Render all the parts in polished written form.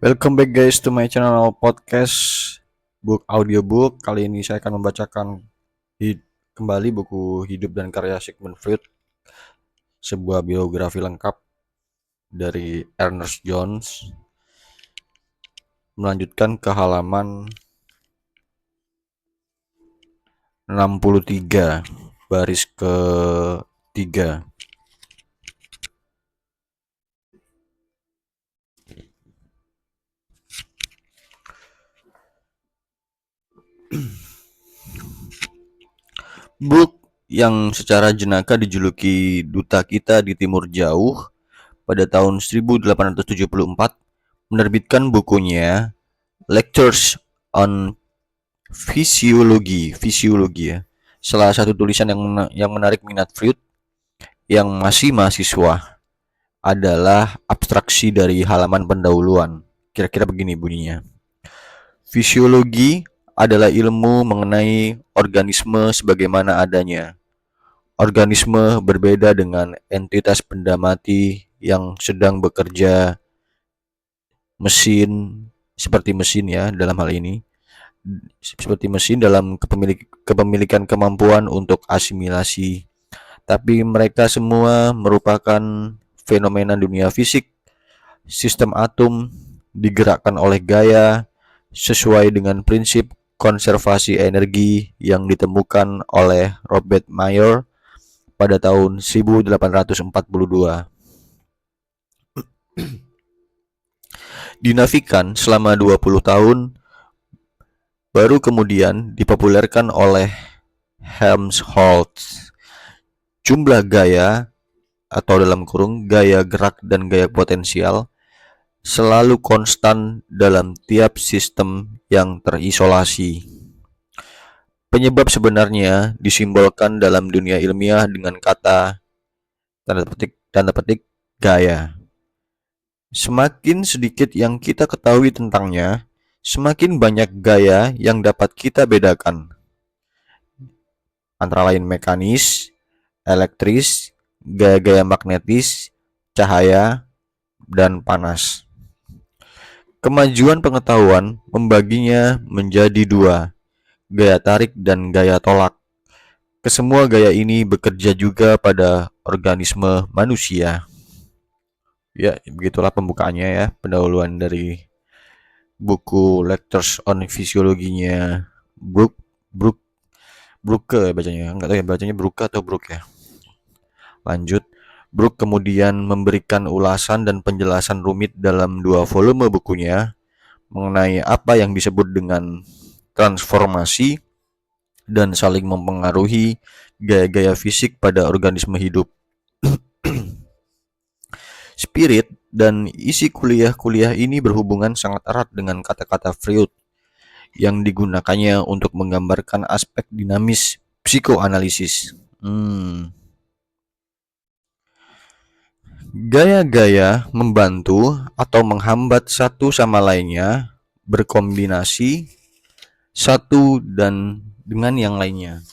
Welcome back guys to my channel podcast book audiobook. Kali ini saya akan membacakan kembali buku hidup dan karya Sigmund Freud, sebuah biografi lengkap dari Ernest Jones. Melanjutkan ke halaman 63 baris ke 3. Book yang secara jenaka dijuluki duta kita di timur jauh pada tahun 1874 menerbitkan bukunya Lectures on Physiology ya. Salah satu tulisan yang menarik minat Freud yang masih mahasiswa adalah abstraksi dari halaman pendahuluan. Kira-kira begini bunyinya. Fisiologi adalah ilmu mengenai organisme sebagaimana adanya. Organisme berbeda dengan entitas benda mati yang sedang bekerja seperti mesin ya dalam hal ini. Seperti mesin dalam kepemilikan kemampuan untuk asimilasi. Tapi mereka semua merupakan fenomena dunia fisik. Sistem atom digerakkan oleh gaya sesuai dengan prinsip konservasi energi yang ditemukan oleh Robert Mayer pada tahun 1842. Dinafikan selama 20 tahun, baru kemudian dipopulerkan oleh Helmholtz. Jumlah gaya atau dalam kurung gaya gerak dan gaya potensial selalu konstan dalam tiap sistem yang terisolasi. Penyebab sebenarnya disimbolkan dalam dunia ilmiah dengan kata tanda petik gaya. Semakin sedikit yang kita ketahui tentangnya, semakin banyak gaya yang dapat kita bedakan. Antara lain mekanis, elektris, gaya-gaya magnetis, cahaya, dan panas. Kemajuan pengetahuan membaginya menjadi dua, gaya tarik dan gaya tolak. Kesemua gaya ini bekerja juga pada organisme manusia. Ya, begitulah pembukaannya ya, pendahuluan dari buku Lectures on Physiology-nya Brooke bacanya. Enggak tahu ya bacanya Brooke atau Brooke ya. Lanjut. Brooke kemudian memberikan ulasan dan penjelasan rumit dalam 2 volume bukunya mengenai apa yang disebut dengan transformasi dan saling mempengaruhi gaya-gaya fisik pada organisme hidup. Spirit dan isi kuliah-kuliah ini berhubungan sangat erat dengan kata-kata Freud yang digunakannya untuk menggambarkan aspek dinamis psikoanalisis. Gaya-gaya membantu atau menghambat satu sama lainnya berkombinasi satu dan dengan yang lainnya,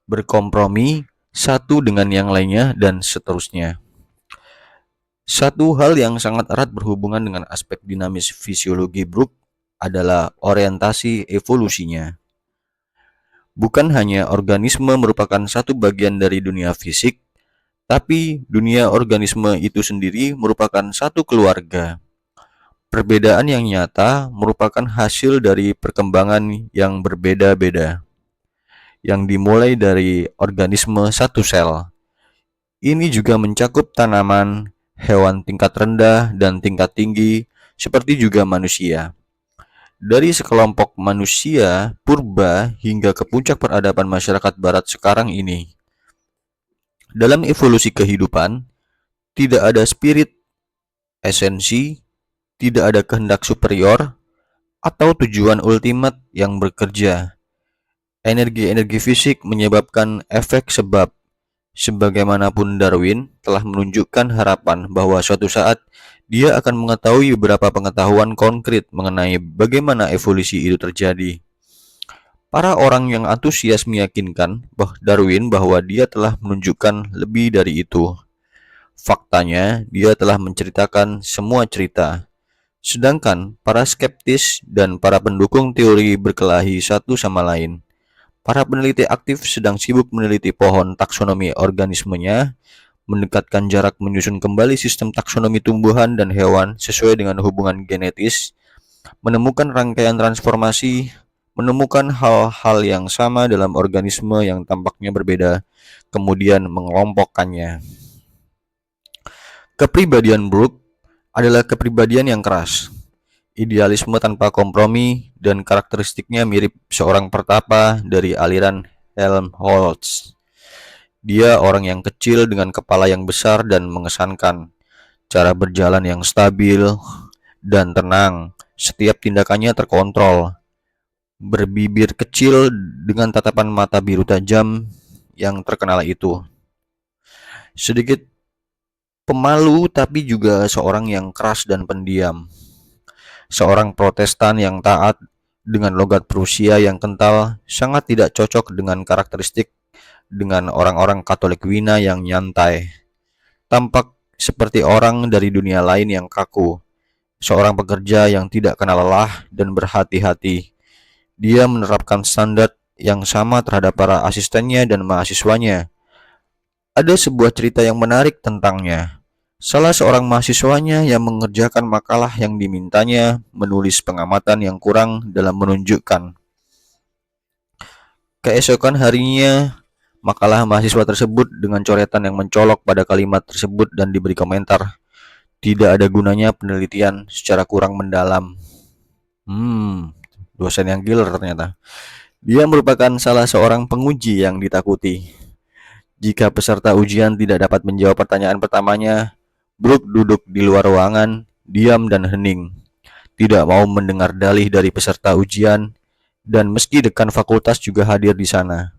berkompromi satu dengan yang lainnya, dan seterusnya. Satu hal yang sangat erat berhubungan dengan aspek dinamis fisiologi Brooke adalah orientasi evolusinya. Bukan hanya organisme merupakan satu bagian dari dunia fisik, tapi dunia organisme itu sendiri merupakan satu keluarga. Perbedaan yang nyata merupakan hasil dari perkembangan yang berbeda-beda, yang dimulai dari organisme satu sel. Ini juga mencakup tanaman, hewan tingkat rendah dan tingkat tinggi, seperti juga manusia. Dari sekelompok manusia purba hingga ke puncak peradaban masyarakat barat sekarang ini. Dalam evolusi kehidupan, tidak ada spirit, esensi, tidak ada kehendak superior, atau tujuan ultimate yang bekerja. Energi-energi fisik menyebabkan efek sebab. Sebagaimanapun Darwin telah menunjukkan harapan bahwa suatu saat dia akan mengetahui beberapa pengetahuan konkret mengenai bagaimana evolusi itu terjadi. Para orang yang antusias meyakinkan Darwin bahwa dia telah menunjukkan lebih dari itu. Faktanya, dia telah menceritakan semua cerita. Sedangkan para skeptis dan para pendukung teori berkelahi satu sama lain. Para peneliti aktif sedang sibuk meneliti pohon taksonomi organismenya, mendekatkan jarak menyusun kembali sistem taksonomi tumbuhan dan hewan sesuai dengan hubungan genetis, menemukan rangkaian transformasi, menemukan hal-hal yang sama dalam organisme yang tampaknya berbeda, kemudian mengelompokkannya. Kepribadian Brooke adalah kepribadian yang keras, idealisme tanpa kompromi, dan karakteristiknya mirip seorang pertapa dari aliran Helmholtz. Dia orang yang kecil dengan kepala yang besar dan mengesankan, cara berjalan yang stabil dan tenang, setiap tindakannya terkontrol, berbibir kecil dengan tatapan mata biru tajam yang terkenal itu. Sedikit pemalu tapi juga seorang yang keras dan pendiam. Seorang Protestan yang taat dengan logat Prusia yang kental sangat tidak cocok dengan karakteristik dengan orang-orang Katolik Wina yang nyantai. Tampak seperti orang dari dunia lain yang kaku. Seorang pekerja yang tidak kenal lelah dan berhati-hati. Dia menerapkan standar yang sama terhadap para asistennya dan mahasiswanya. Ada sebuah cerita yang menarik tentangnya. Salah seorang mahasiswanya yang mengerjakan makalah yang dimintanya menulis pengamatan yang kurang dalam menunjukkan. Keesokan harinya, makalah mahasiswa tersebut dengan coretan yang mencolok pada kalimat tersebut dan diberi komentar. Tidak ada gunanya penelitian secara kurang mendalam. Dosen yang killer ternyata. Dia merupakan salah seorang penguji yang ditakuti. Jika peserta ujian tidak dapat menjawab pertanyaan pertamanya, Brooke duduk di luar ruangan, diam dan hening. Tidak mau mendengar dalih dari peserta ujian, dan meski dekan fakultas juga hadir di sana.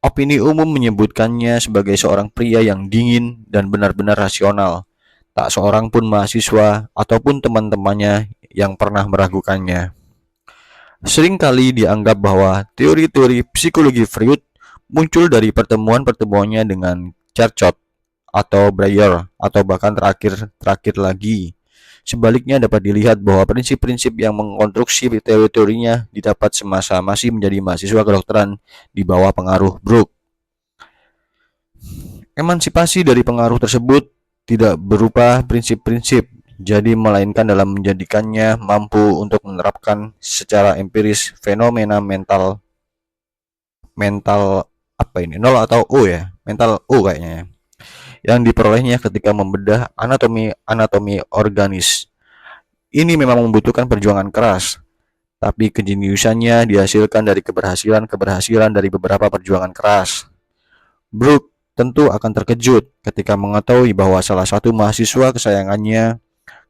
Opini umum menyebutkannya sebagai seorang pria yang dingin dan benar-benar rasional. Tak seorang pun mahasiswa ataupun teman-temannya yang pernah meragukannya. Seringkali dianggap bahwa teori-teori psikologi Freud muncul dari pertemuan-pertemuannya dengan Charcot atau Breyer atau bahkan terakhir lagi. Sebaliknya dapat dilihat bahwa prinsip-prinsip yang mengkonstruksi teori-teorinya didapat semasa masih menjadi mahasiswa kedokteran di bawah pengaruh Brooke. Emansipasi dari pengaruh tersebut tidak berupa prinsip-prinsip, jadi melainkan dalam menjadikannya mampu untuk menerapkan secara empiris fenomena mental apa ini? Nol atau O ya? Mental O kayaknya ya. Yang diperolehnya ketika membedah anatomi organis. Ini memang membutuhkan perjuangan keras, tapi kejeniusannya dihasilkan dari keberhasilan dari beberapa perjuangan keras. Brooke tentu akan terkejut ketika mengetahui bahwa salah satu mahasiswa kesayangannya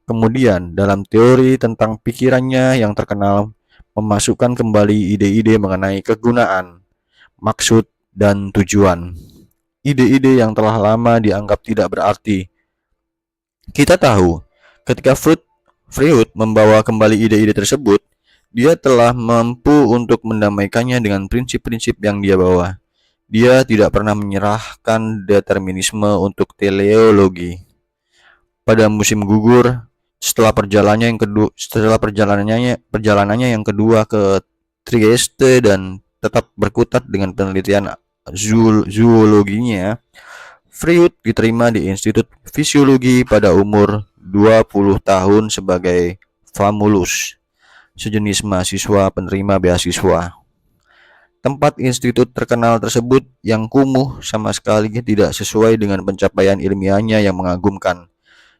kemudian dalam teori tentang pikirannya yang terkenal memasukkan kembali ide-ide mengenai kegunaan, maksud, dan tujuan. Ide-ide yang telah lama dianggap tidak berarti. Kita tahu, ketika Freud membawa kembali ide-ide tersebut, dia telah mampu untuk mendamaikannya dengan prinsip-prinsip yang dia bawa. Dia tidak pernah menyerahkan determinisme untuk teleologi. Pada musim gugur, setelah perjalanannya yang kedua ke Trieste dan tetap berkutat dengan penelitian zoologinya, Freud diterima di Institut Fisiologi pada umur 20 tahun sebagai famulus, sejenis mahasiswa penerima beasiswa. Tempat institut terkenal tersebut yang kumuh sama sekali tidak sesuai dengan pencapaian ilmiahnya yang mengagumkan.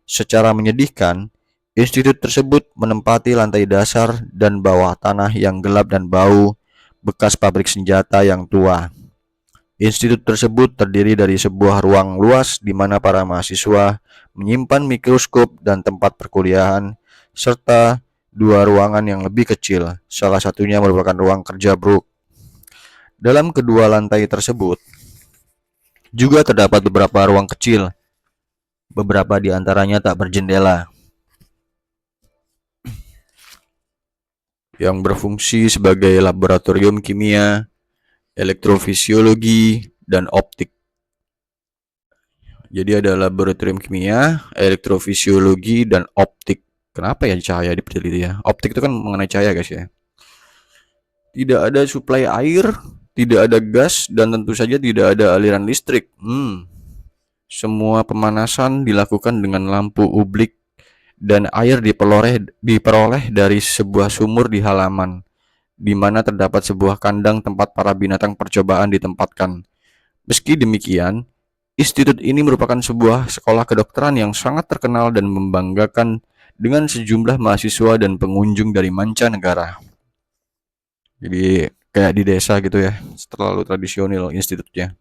Secara menyedihkan, institut tersebut menempati lantai dasar dan bawah tanah yang gelap dan bau, bekas pabrik senjata yang tua. Institut tersebut terdiri dari sebuah ruang luas di mana para mahasiswa menyimpan mikroskop dan tempat perkuliahan, serta dua ruangan yang lebih kecil, salah satunya merupakan ruang kerja Brooke. Dalam kedua lantai tersebut juga terdapat beberapa ruang kecil, beberapa di antaranya tak berjendela, yang berfungsi sebagai laboratorium kimia, elektrofisiologi, dan optik. Jadi ada laboratorium kimia, elektrofisiologi, dan optik. Kenapa ya cahaya diteliti ya? Optik itu kan mengenai cahaya guys ya. Tidak ada suplai air, tidak ada gas, dan tentu saja tidak ada aliran listrik. Semua pemanasan dilakukan dengan lampu ublik dan air diperoleh dari sebuah sumur di halaman, di mana terdapat sebuah kandang tempat para binatang percobaan ditempatkan. Meski demikian, institut ini merupakan sebuah sekolah kedokteran yang sangat terkenal dan membanggakan dengan sejumlah mahasiswa dan pengunjung dari mancanegara. Jadi kayak di desa gitu ya, terlalu tradisional institutnya.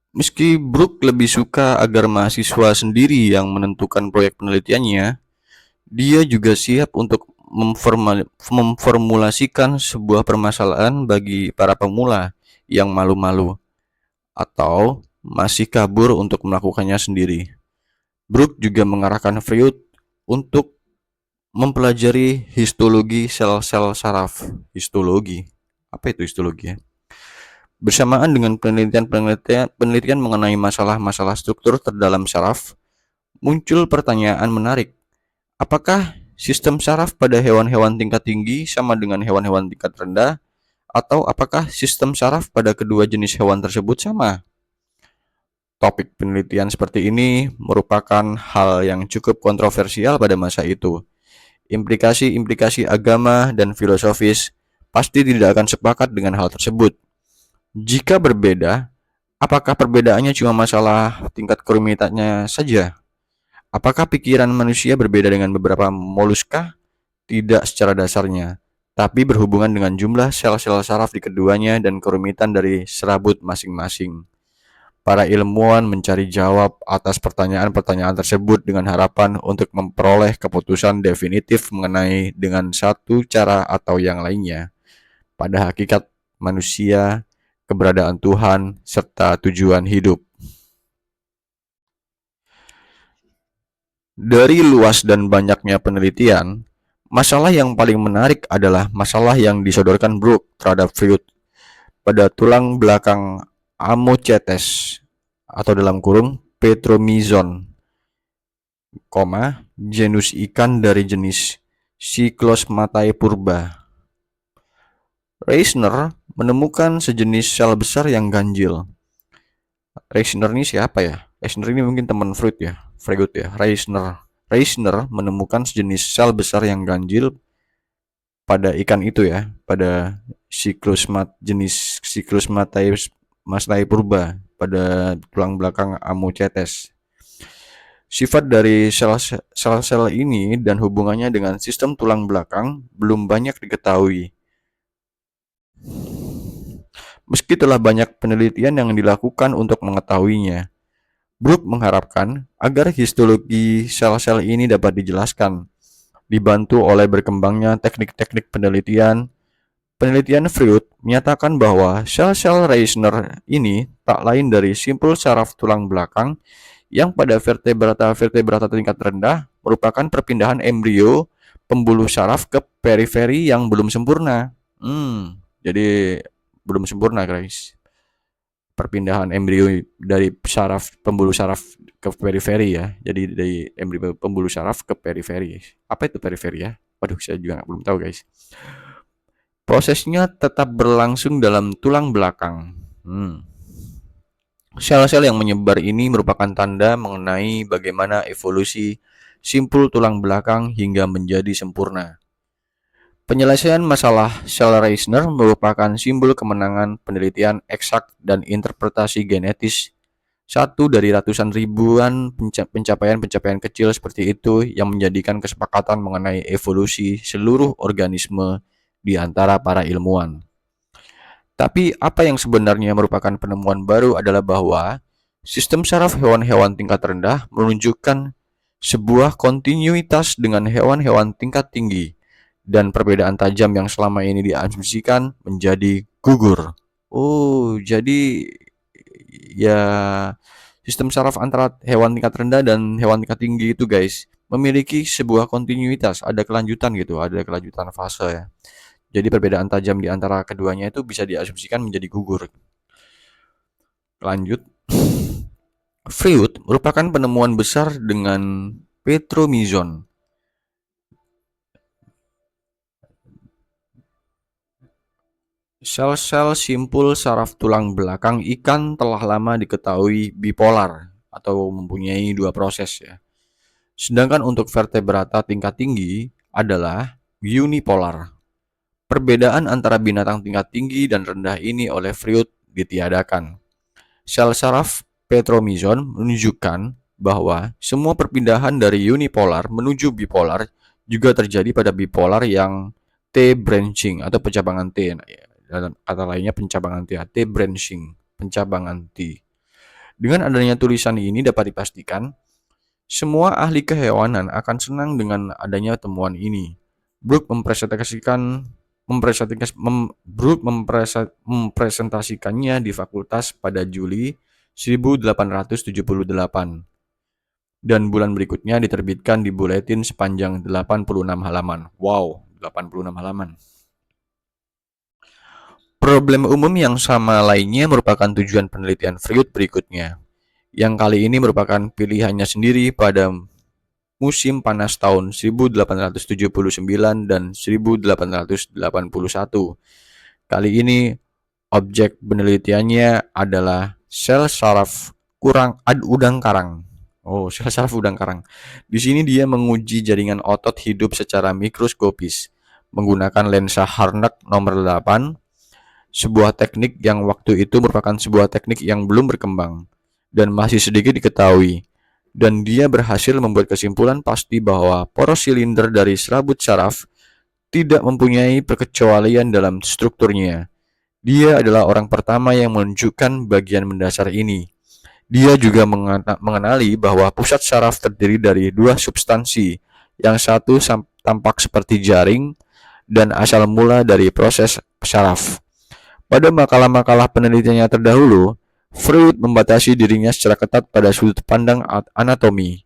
Meski Brooke lebih suka agar mahasiswa sendiri yang menentukan proyek penelitiannya, dia juga siap untuk memformulasikan sebuah permasalahan bagi para pemula yang malu-malu atau masih kabur untuk melakukannya sendiri. Brooke juga mengarahkan Freud untuk mempelajari histologi sel-sel saraf. Histologi? Apa itu histologi ya? Bersamaan dengan penelitian mengenai masalah-masalah struktur terdalam saraf, muncul pertanyaan menarik. Apakah sistem saraf pada hewan-hewan tingkat tinggi sama dengan hewan-hewan tingkat rendah? Atau apakah sistem saraf pada kedua jenis hewan tersebut sama? Topik penelitian seperti ini merupakan hal yang cukup kontroversial pada masa itu. Implikasi-implikasi agama dan filosofis pasti tidak akan sepakat dengan hal tersebut. Jika berbeda, apakah perbedaannya cuma masalah tingkat kerumitannya saja? Apakah pikiran manusia berbeda dengan beberapa moluska? Tidak secara dasarnya, tapi berhubungan dengan jumlah sel-sel saraf di keduanya dan kerumitan dari serabut masing-masing. Para ilmuwan mencari jawab atas pertanyaan-pertanyaan tersebut dengan harapan untuk memperoleh keputusan definitif mengenai dengan satu cara atau yang lainnya pada hakikat manusia, keberadaan Tuhan, serta tujuan hidup. Dari luas dan banyaknya penelitian, masalah yang paling menarik adalah masalah yang disodorkan Brooke terhadap Freud pada tulang belakang Amochetes atau dalam kurung Petromyzon, genus ikan dari jenis Cyclosmatae purba. Reisner menemukan sejenis sel besar yang ganjil. Reisner ini siapa ya? Reisner ini mungkin teman Freud ya. Reisner menemukan sejenis sel besar yang ganjil pada ikan itu ya, pada jenis Cyclosmatae purba pada tulang belakang Amochetes. Sifat dari sel-sel ini dan hubungannya dengan sistem tulang belakang belum banyak diketahui. Meski telah banyak penelitian yang dilakukan untuk mengetahuinya, Brooke mengharapkan agar histologi sel-sel ini dapat dijelaskan, dibantu oleh berkembangnya teknik-teknik penelitian. Penelitian Freud menyatakan bahwa sel-sel Reisner ini tak lain dari simpul saraf tulang belakang yang pada vertebrata tingkat rendah merupakan perpindahan embrio pembuluh saraf ke periferi yang belum sempurna. Jadi belum sempurna guys. Perpindahan embrio dari pembuluh saraf ke periferi ya. Jadi dari embrio pembuluh saraf ke periferi. Apa itu periferi ya? Waduh, saya juga belum tahu guys. Prosesnya tetap berlangsung dalam tulang belakang. Sel-sel yang menyebar ini merupakan tanda mengenai bagaimana evolusi simpul tulang belakang hingga menjadi sempurna. Penyelesaian masalah sel Reisner merupakan simbol kemenangan penelitian eksak dan interpretasi genetis. Satu dari ratusan ribuan pencapaian-pencapaian kecil seperti itu yang menjadikan kesepakatan mengenai evolusi seluruh organisme di antara para ilmuwan. Tapi apa yang sebenarnya merupakan penemuan baru adalah bahwa sistem saraf hewan-hewan tingkat rendah menunjukkan sebuah kontinuitas dengan hewan-hewan tingkat tinggi dan perbedaan tajam yang selama ini diasumsikan menjadi gugur. Oh, jadi ya sistem saraf antara hewan tingkat rendah dan hewan tingkat tinggi itu guys memiliki sebuah kontinuitas, ada kelanjutan gitu, ada kelanjutan fase ya. Jadi perbedaan tajam di antara keduanya itu bisa diasumsikan menjadi gugur. Lanjut. Freud merupakan penemuan besar dengan petromizon. Sel-sel simpul saraf tulang belakang ikan telah lama diketahui bipolar atau mempunyai dua proses ya. Sedangkan untuk vertebrata tingkat tinggi adalah unipolar. Perbedaan antara binatang tingkat tinggi dan rendah ini oleh Freud ditiadakan. Sel saraf petromizon menunjukkan bahwa semua perpindahan dari unipolar menuju bipolar juga terjadi pada bipolar yang T-branching atau pencabangan T. Dalam kata lainnya pencabangan T, T-branching, pencabangan T. Dengan adanya tulisan ini dapat dipastikan semua ahli kehewanan akan senang dengan adanya temuan ini. Brooke mempresentasikannya di fakultas pada Juli 1878 dan bulan berikutnya diterbitkan di buletin sepanjang 86 halaman. Wow, 86 halaman. Problem umum yang sama lainnya merupakan tujuan penelitian Freud berikutnya, yang kali ini merupakan pilihannya sendiri pada musim panas tahun 1879 dan 1881. Kali ini objek penelitiannya adalah sel saraf udang karang. Oh, sel saraf udang karang. Di sini dia menguji jaringan otot hidup secara mikroskopis menggunakan lensa Harnack nomor 8, sebuah teknik yang waktu itu merupakan sebuah teknik yang belum berkembang dan masih sedikit diketahui. Dan dia berhasil membuat kesimpulan pasti bahwa poros silinder dari serabut saraf tidak mempunyai perkecualian dalam strukturnya. Dia adalah orang pertama yang menunjukkan bagian mendasar ini. Dia juga mengenali bahwa pusat saraf terdiri dari dua substansi, yang satu tampak seperti jaring dan asal mula dari proses saraf. Pada makalah-makalah penelitiannya terdahulu, Freud membatasi dirinya secara ketat pada sudut pandang anatomi.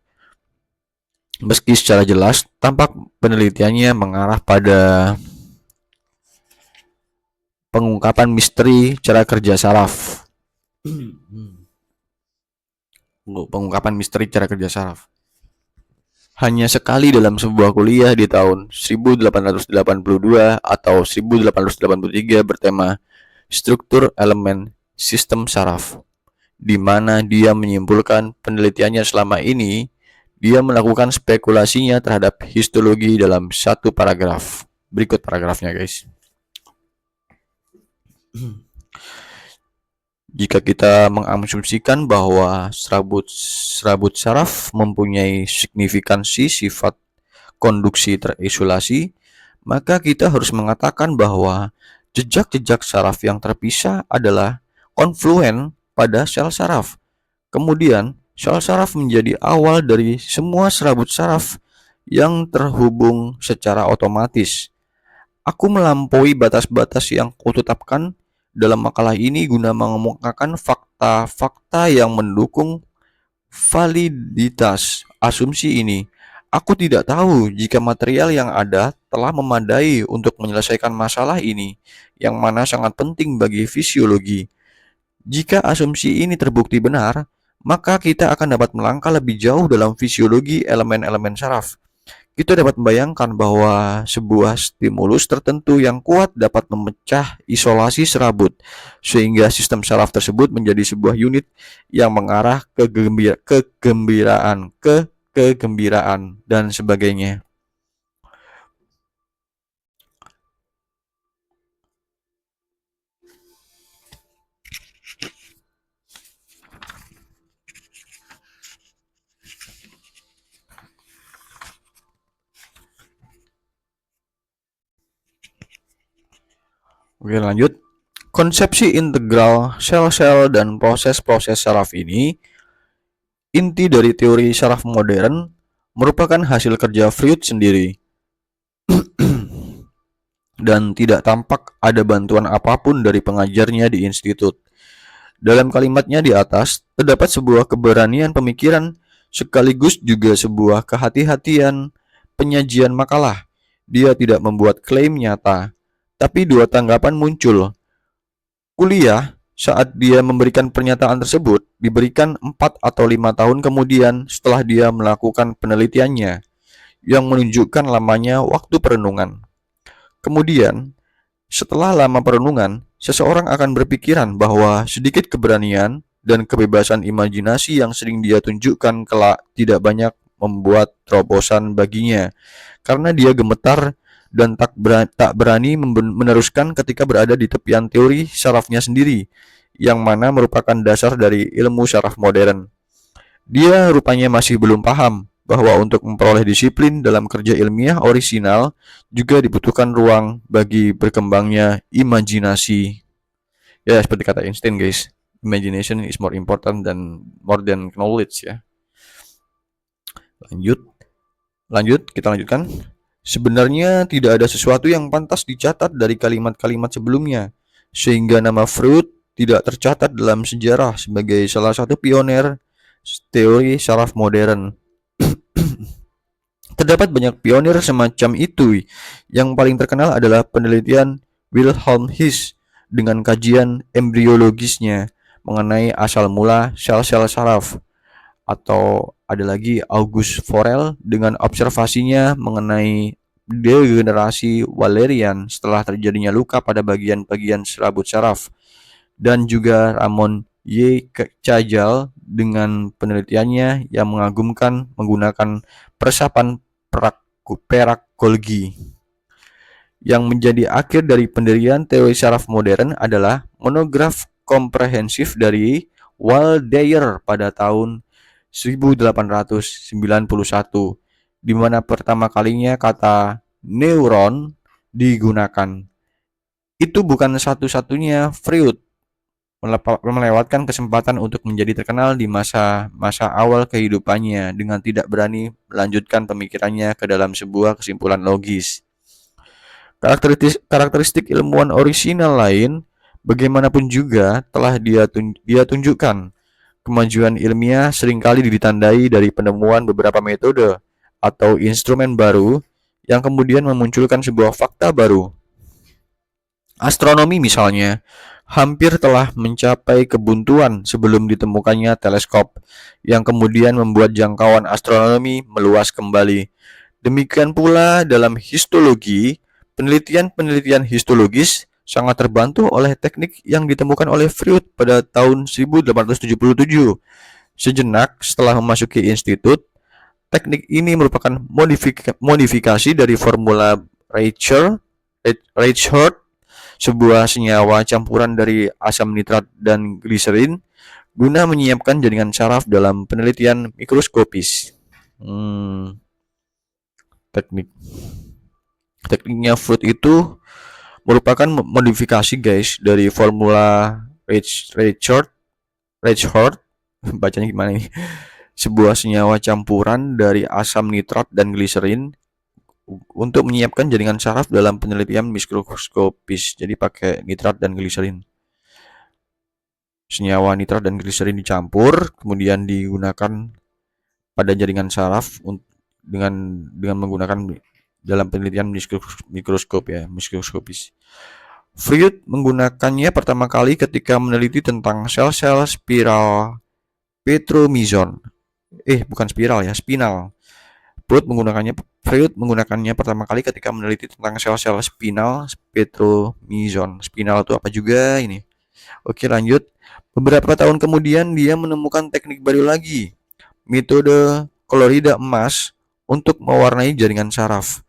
Meski secara jelas, tampak penelitiannya mengarah pada pengungkapan misteri cara kerja saraf. Pengungkapan misteri cara kerja saraf. Hanya sekali dalam sebuah kuliah di tahun 1882 atau 1883 bertema struktur elemen sistem saraf, di mana dia menyimpulkan penelitiannya selama ini. Dia melakukan spekulasinya terhadap histologi dalam satu paragraf. Berikut paragrafnya, guys. Jika kita mengasumsikan bahwa serabut saraf mempunyai signifikansi sifat konduksi terisolasi, maka kita harus mengatakan bahwa jejak-jejak saraf yang terpisah adalah konfluen pada sel saraf. Kemudian, sel saraf menjadi awal dari semua serabut saraf yang terhubung secara otomatis. Aku melampaui batas-batas yang kutetapkan dalam makalah ini guna mengemukakan fakta-fakta yang mendukung validitas asumsi ini. Aku tidak tahu jika material yang ada telah memadai untuk menyelesaikan masalah ini, yang mana sangat penting bagi fisiologi. Jika asumsi ini terbukti benar, maka kita akan dapat melangkah lebih jauh dalam fisiologi elemen-elemen saraf. Kita dapat membayangkan bahwa sebuah stimulus tertentu yang kuat dapat memecah isolasi serabut, sehingga sistem saraf tersebut menjadi sebuah unit yang mengarah ke kegembiraan, dan sebagainya. Oke, lanjut. Konsepsi integral sel-sel dan proses-proses saraf ini, inti dari teori saraf modern, merupakan hasil kerja Freud sendiri. Dan tidak tampak ada bantuan apapun dari pengajarnya di institut. Dalam kalimatnya di atas, terdapat sebuah keberanian pemikiran sekaligus juga sebuah kehati-hatian penyajian makalah. Dia tidak membuat klaim nyata, tapi dua tanggapan muncul. Kuliah Saat dia memberikan pernyataan tersebut, diberikan 4 atau 5 tahun kemudian setelah dia melakukan penelitiannya, yang menunjukkan lamanya waktu perenungan. Kemudian, setelah lama perenungan, seseorang akan berpikiran bahwa sedikit keberanian dan kebebasan imajinasi yang sering dia tunjukkan kelak tidak banyak membuat terobosan baginya, karena dia gemetar dan tak berani meneruskan ketika berada di tepian teori sarafnya sendiri, yang mana merupakan dasar dari ilmu saraf modern. Dia rupanya masih belum paham bahwa untuk memperoleh disiplin dalam kerja ilmiah orisinal juga dibutuhkan ruang bagi berkembangnya imajinasi. Ya, seperti kata Einstein, guys. Imagination is more important than more than knowledge ya. Lanjut, kita lanjutkan. Sebenarnya tidak ada sesuatu yang pantas dicatat dari kalimat-kalimat sebelumnya, sehingga nama Freud tidak tercatat dalam sejarah sebagai salah satu pioner teori saraf modern. Terdapat banyak pionir semacam itu. Yang paling terkenal adalah penelitian Wilhelm His dengan kajian embriologisnya mengenai asal mula sel-sel saraf. Atau ada lagi August Forel dengan observasinya mengenai degenerasi Wallerian setelah terjadinya luka pada bagian-bagian serabut saraf. Dan juga Ramon Y. Cajal dengan penelitiannya yang mengagumkan menggunakan peresapan perak Golgi. Yang menjadi akhir dari pendirian teori saraf modern adalah monograf komprehensif dari Waldeyer pada tahun 1891, di mana pertama kalinya kata neuron digunakan. Itu bukan satu-satunya Freud melewatkan kesempatan untuk menjadi terkenal di masa awal kehidupannya dengan tidak berani melanjutkan pemikirannya ke dalam sebuah kesimpulan logis. Karakteristik ilmuwan orisinal lain, bagaimanapun juga, telah dia tunjukkan. Kemajuan ilmiah seringkali ditandai dari penemuan beberapa metode atau instrumen baru yang kemudian memunculkan sebuah fakta baru. Astronomi misalnya, hampir telah mencapai kebuntuan sebelum ditemukannya teleskop, yang kemudian membuat jangkauan astronomi meluas kembali. Demikian pula dalam histologi, penelitian-penelitian histologis sangat terbantu oleh teknik yang ditemukan oleh Freud pada tahun 1877. Sejenak setelah memasuki institut, teknik ini merupakan modifikasi dari formula Reichert, sebuah senyawa campuran dari asam nitrat dan gliserin, guna menyiapkan jaringan saraf dalam penelitian mikroskopis. Tekniknya Freud itu merupakan modifikasi, guys, dari formula Reichert bacanya gimana ini, sebuah senyawa campuran dari asam nitrat dan gliserin untuk menyiapkan jaringan saraf dalam penelitian mikroskopis. Jadi pakai nitrat dan gliserin. Senyawa nitrat dan gliserin dicampur, kemudian digunakan pada jaringan saraf dengan menggunakan dalam penelitian mikroskopis. Freud menggunakannya pertama kali ketika meneliti tentang sel-sel spiral petromizon. Bukan spiral ya, spinal. Freud menggunakannya pertama kali ketika meneliti tentang sel-sel spinal petromizon. Spinal itu apa juga ini? Oke, lanjut. Beberapa tahun kemudian dia menemukan teknik baru lagi, metode klorida emas untuk mewarnai jaringan saraf.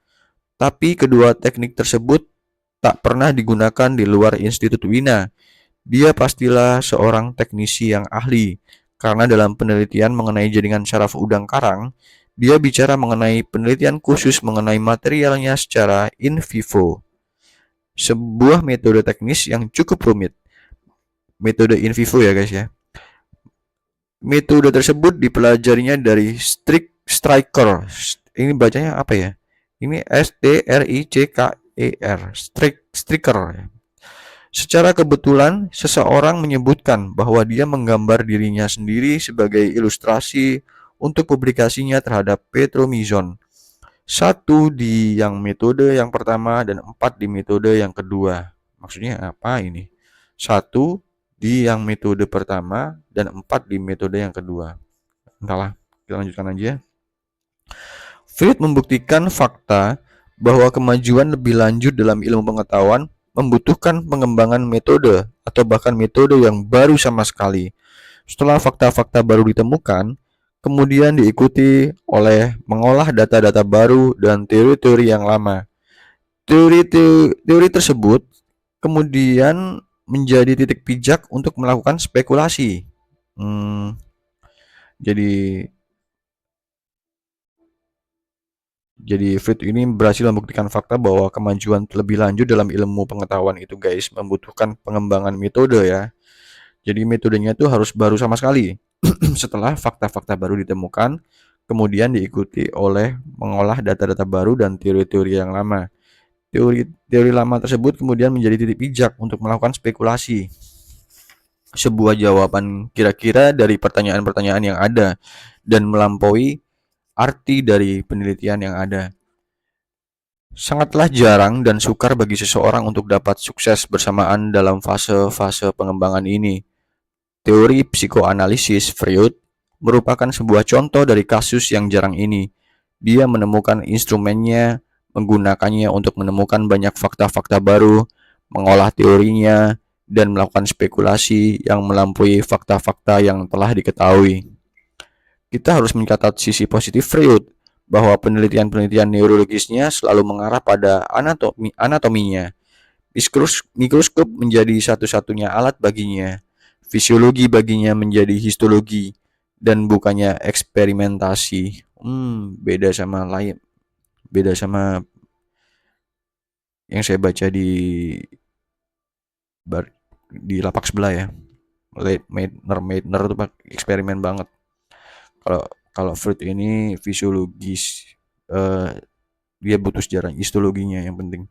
Tapi kedua teknik tersebut tak pernah digunakan di luar Institut Wina. Dia pastilah seorang teknisi yang ahli, karena dalam penelitian mengenai jaringan saraf udang karang, dia bicara mengenai penelitian khusus mengenai materialnya secara in vivo. Sebuah metode teknis yang cukup rumit. Metode in vivo ya guys ya. Metode tersebut dipelajarinya dari Stricker. Ini bacanya apa ya? Ini Stricker. Stricker. Secara kebetulan, seseorang menyebutkan bahwa dia menggambar dirinya sendiri sebagai ilustrasi untuk publikasinya terhadap petromizon. 1 di yang metode yang pertama dan 4 di metode yang kedua. Maksudnya apa ini? 1 di yang metode pertama dan 4 di metode yang kedua. Entahlah, kita lanjutkan aja. Freud membuktikan fakta bahwa kemajuan lebih lanjut dalam ilmu pengetahuan membutuhkan pengembangan metode atau bahkan metode yang baru sama sekali. Setelah fakta-fakta baru ditemukan, kemudian diikuti oleh mengolah data-data baru dan teori-teori yang lama. Teori tersebut kemudian menjadi titik pijak untuk melakukan spekulasi. Hmm, jadi Jadi Freud ini berhasil membuktikan fakta bahwa kemajuan lebih lanjut dalam ilmu pengetahuan itu guys membutuhkan pengembangan metode ya. Jadi metodenya itu harus baru sama sekali. Setelah fakta-fakta baru ditemukan, kemudian diikuti oleh mengolah data-data baru dan teori-teori yang lama. Teori lama tersebut kemudian menjadi titik pijak untuk melakukan spekulasi. Sebuah jawaban kira-kira dari pertanyaan-pertanyaan yang ada dan melampaui arti dari penelitian yang ada. Sangatlah jarang dan sukar bagi seseorang untuk dapat sukses bersamaan dalam fase-fase pengembangan ini. Teori psikoanalisis Freud merupakan sebuah contoh dari kasus yang jarang ini. Dia menemukan instrumennya, menggunakannya untuk menemukan banyak fakta-fakta baru, mengolah teorinya, dan melakukan spekulasi yang melampaui fakta-fakta yang telah diketahui. Kita harus mencatat sisi positif Freud, bahwa penelitian-penelitian neurologisnya selalu mengarah pada anatominya. Mikroskop menjadi satu-satunya alat baginya. Fisiologi baginya menjadi histologi dan bukannya eksperimentasi. Beda sama lain, beda sama yang saya baca di lapak sebelah ya. Meitner tuh eksperimen banget. Kalau kalau Freud ini fisiologis, dia butuh sejarah histologinya yang penting.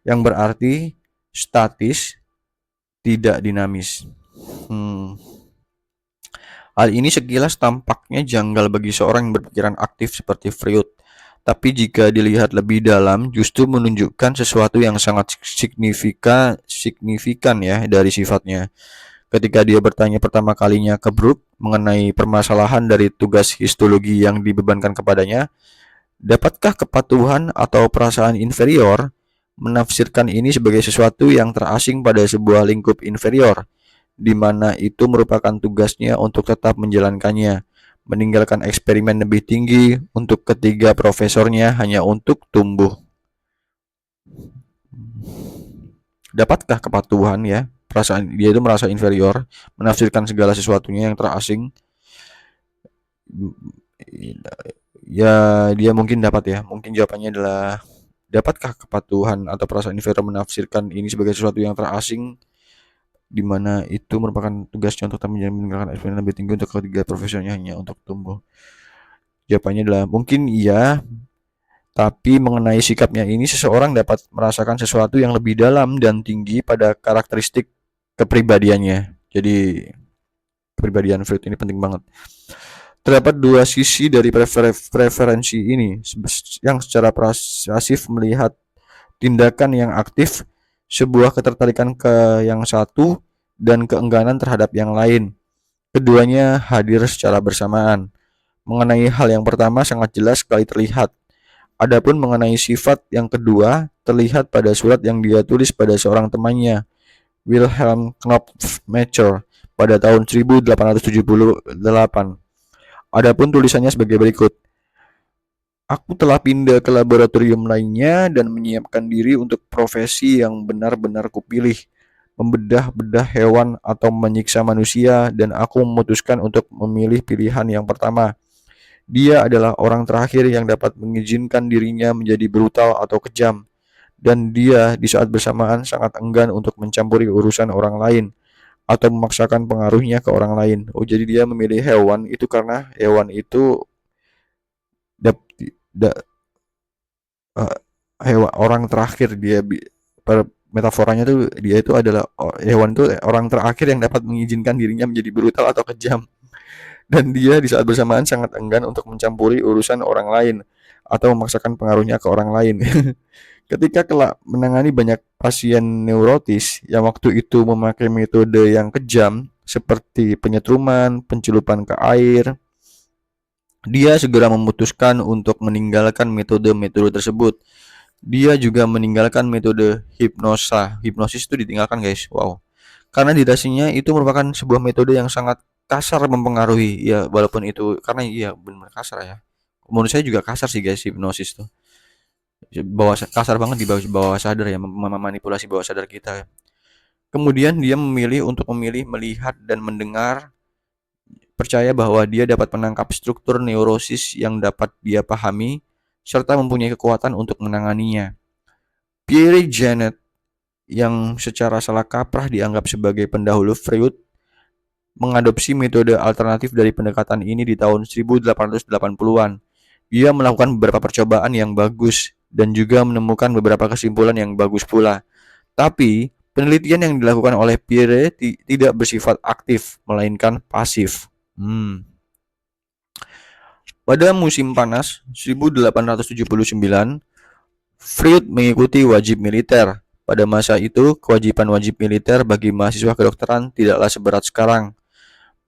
Yang berarti statis, tidak dinamis. Hal ini sekilas tampaknya janggal bagi seorang yang berpikiran aktif seperti Freud. Tapi jika dilihat lebih dalam, justru menunjukkan sesuatu yang sangat signifikan ya dari sifatnya. Ketika dia bertanya pertama kalinya ke Brooke mengenai permasalahan dari tugas histologi yang dibebankan kepadanya, dapatkah kepatuhan atau perasaan inferior menafsirkan ini sebagai sesuatu yang terasing pada sebuah lingkup inferior, di mana itu merupakan tugasnya untuk tetap menjalankannya, meninggalkan eksperimen lebih tinggi untuk ketiga profesornya hanya untuk tumbuh. Dapatkah kepatuhan ya, perasaan dia itu merasa inferior, menafsirkan segala sesuatunya yang terasing? Ya, dia mungkin dapat ya. Mungkin jawabannya adalah dapatkah kepatuhan atau perasaan inferior menafsirkan ini sebagai sesuatu yang terasing, di mana itu merupakan tugasnya untuk meninggalkan eksperimen lebih tinggi untuk ketiga profesornya hanya untuk tumbuh? Jawabannya adalah mungkin iya, tapi mengenai sikapnya ini seseorang dapat merasakan sesuatu yang lebih dalam dan tinggi pada karakteristik kepribadiannya. Jadi kepribadian Freud ini penting banget. Terdapat dua sisi dari preferensi ini, yang secara pasif melihat tindakan yang aktif, sebuah ketertarikan ke yang satu, dan keengganan terhadap yang lain. Keduanya hadir secara bersamaan. Mengenai hal yang pertama sangat jelas sekali terlihat. Adapun mengenai sifat yang kedua terlihat pada surat yang dia tulis pada seorang temannya, Wilhelm Knopfmacher, pada tahun 1878. Adapun tulisannya sebagai berikut. Aku telah pindah ke laboratorium lainnya dan menyiapkan diri untuk profesi yang benar-benar kupilih, membedah-bedah hewan atau menyiksa manusia, dan aku memutuskan untuk memilih pilihan yang pertama. Dia adalah orang terakhir yang dapat mengizinkan dirinya menjadi brutal atau kejam, dan dia di saat bersamaan sangat enggan untuk mencampuri urusan orang lain atau memaksakan pengaruhnya ke orang lain. Oh, jadi dia memilih hewan itu karena hewan itu dap, da, uh, hewan orang terakhir dia metaforanya tuh dia itu adalah hewan itu orang terakhir yang dapat mengizinkan dirinya menjadi brutal atau kejam, dan dia di saat bersamaan sangat enggan untuk mencampuri urusan orang lain atau memaksakan pengaruhnya ke orang lain. Ketika kelak menangani banyak pasien neurotis yang waktu itu memakai metode yang kejam seperti penyetruman, pencelupan ke air, dia segera memutuskan untuk meninggalkan metode-metode tersebut. Dia juga meninggalkan metode hipnosa. Hipnosis itu ditinggalkan, guys. Wow. Karena dirasinya itu merupakan sebuah metode yang sangat kasar mempengaruhi. Ya, walaupun itu karena iya benar kasar ya. Menurut saya juga kasar sih, guys, hipnosis tuh. Kasar banget di bawah sadar ya, memanipulasi bawah sadar kita. Kemudian dia memilih untuk melihat dan mendengar, percaya bahwa dia dapat menangkap struktur neurosis yang dapat dia pahami serta mempunyai kekuatan untuk menanganinya. Pierre Janet yang secara salah kaprah dianggap sebagai pendahulu Freud mengadopsi metode alternatif dari pendekatan ini di tahun 1880-an. Dia melakukan beberapa percobaan yang bagus dan juga menemukan beberapa kesimpulan yang bagus pula. Tapi, penelitian yang dilakukan oleh Pierre tidak bersifat aktif, melainkan pasif. Pada musim panas 1879, Freud mengikuti wajib militer. Pada masa itu, kewajiban wajib militer bagi mahasiswa kedokteran tidaklah seberat sekarang.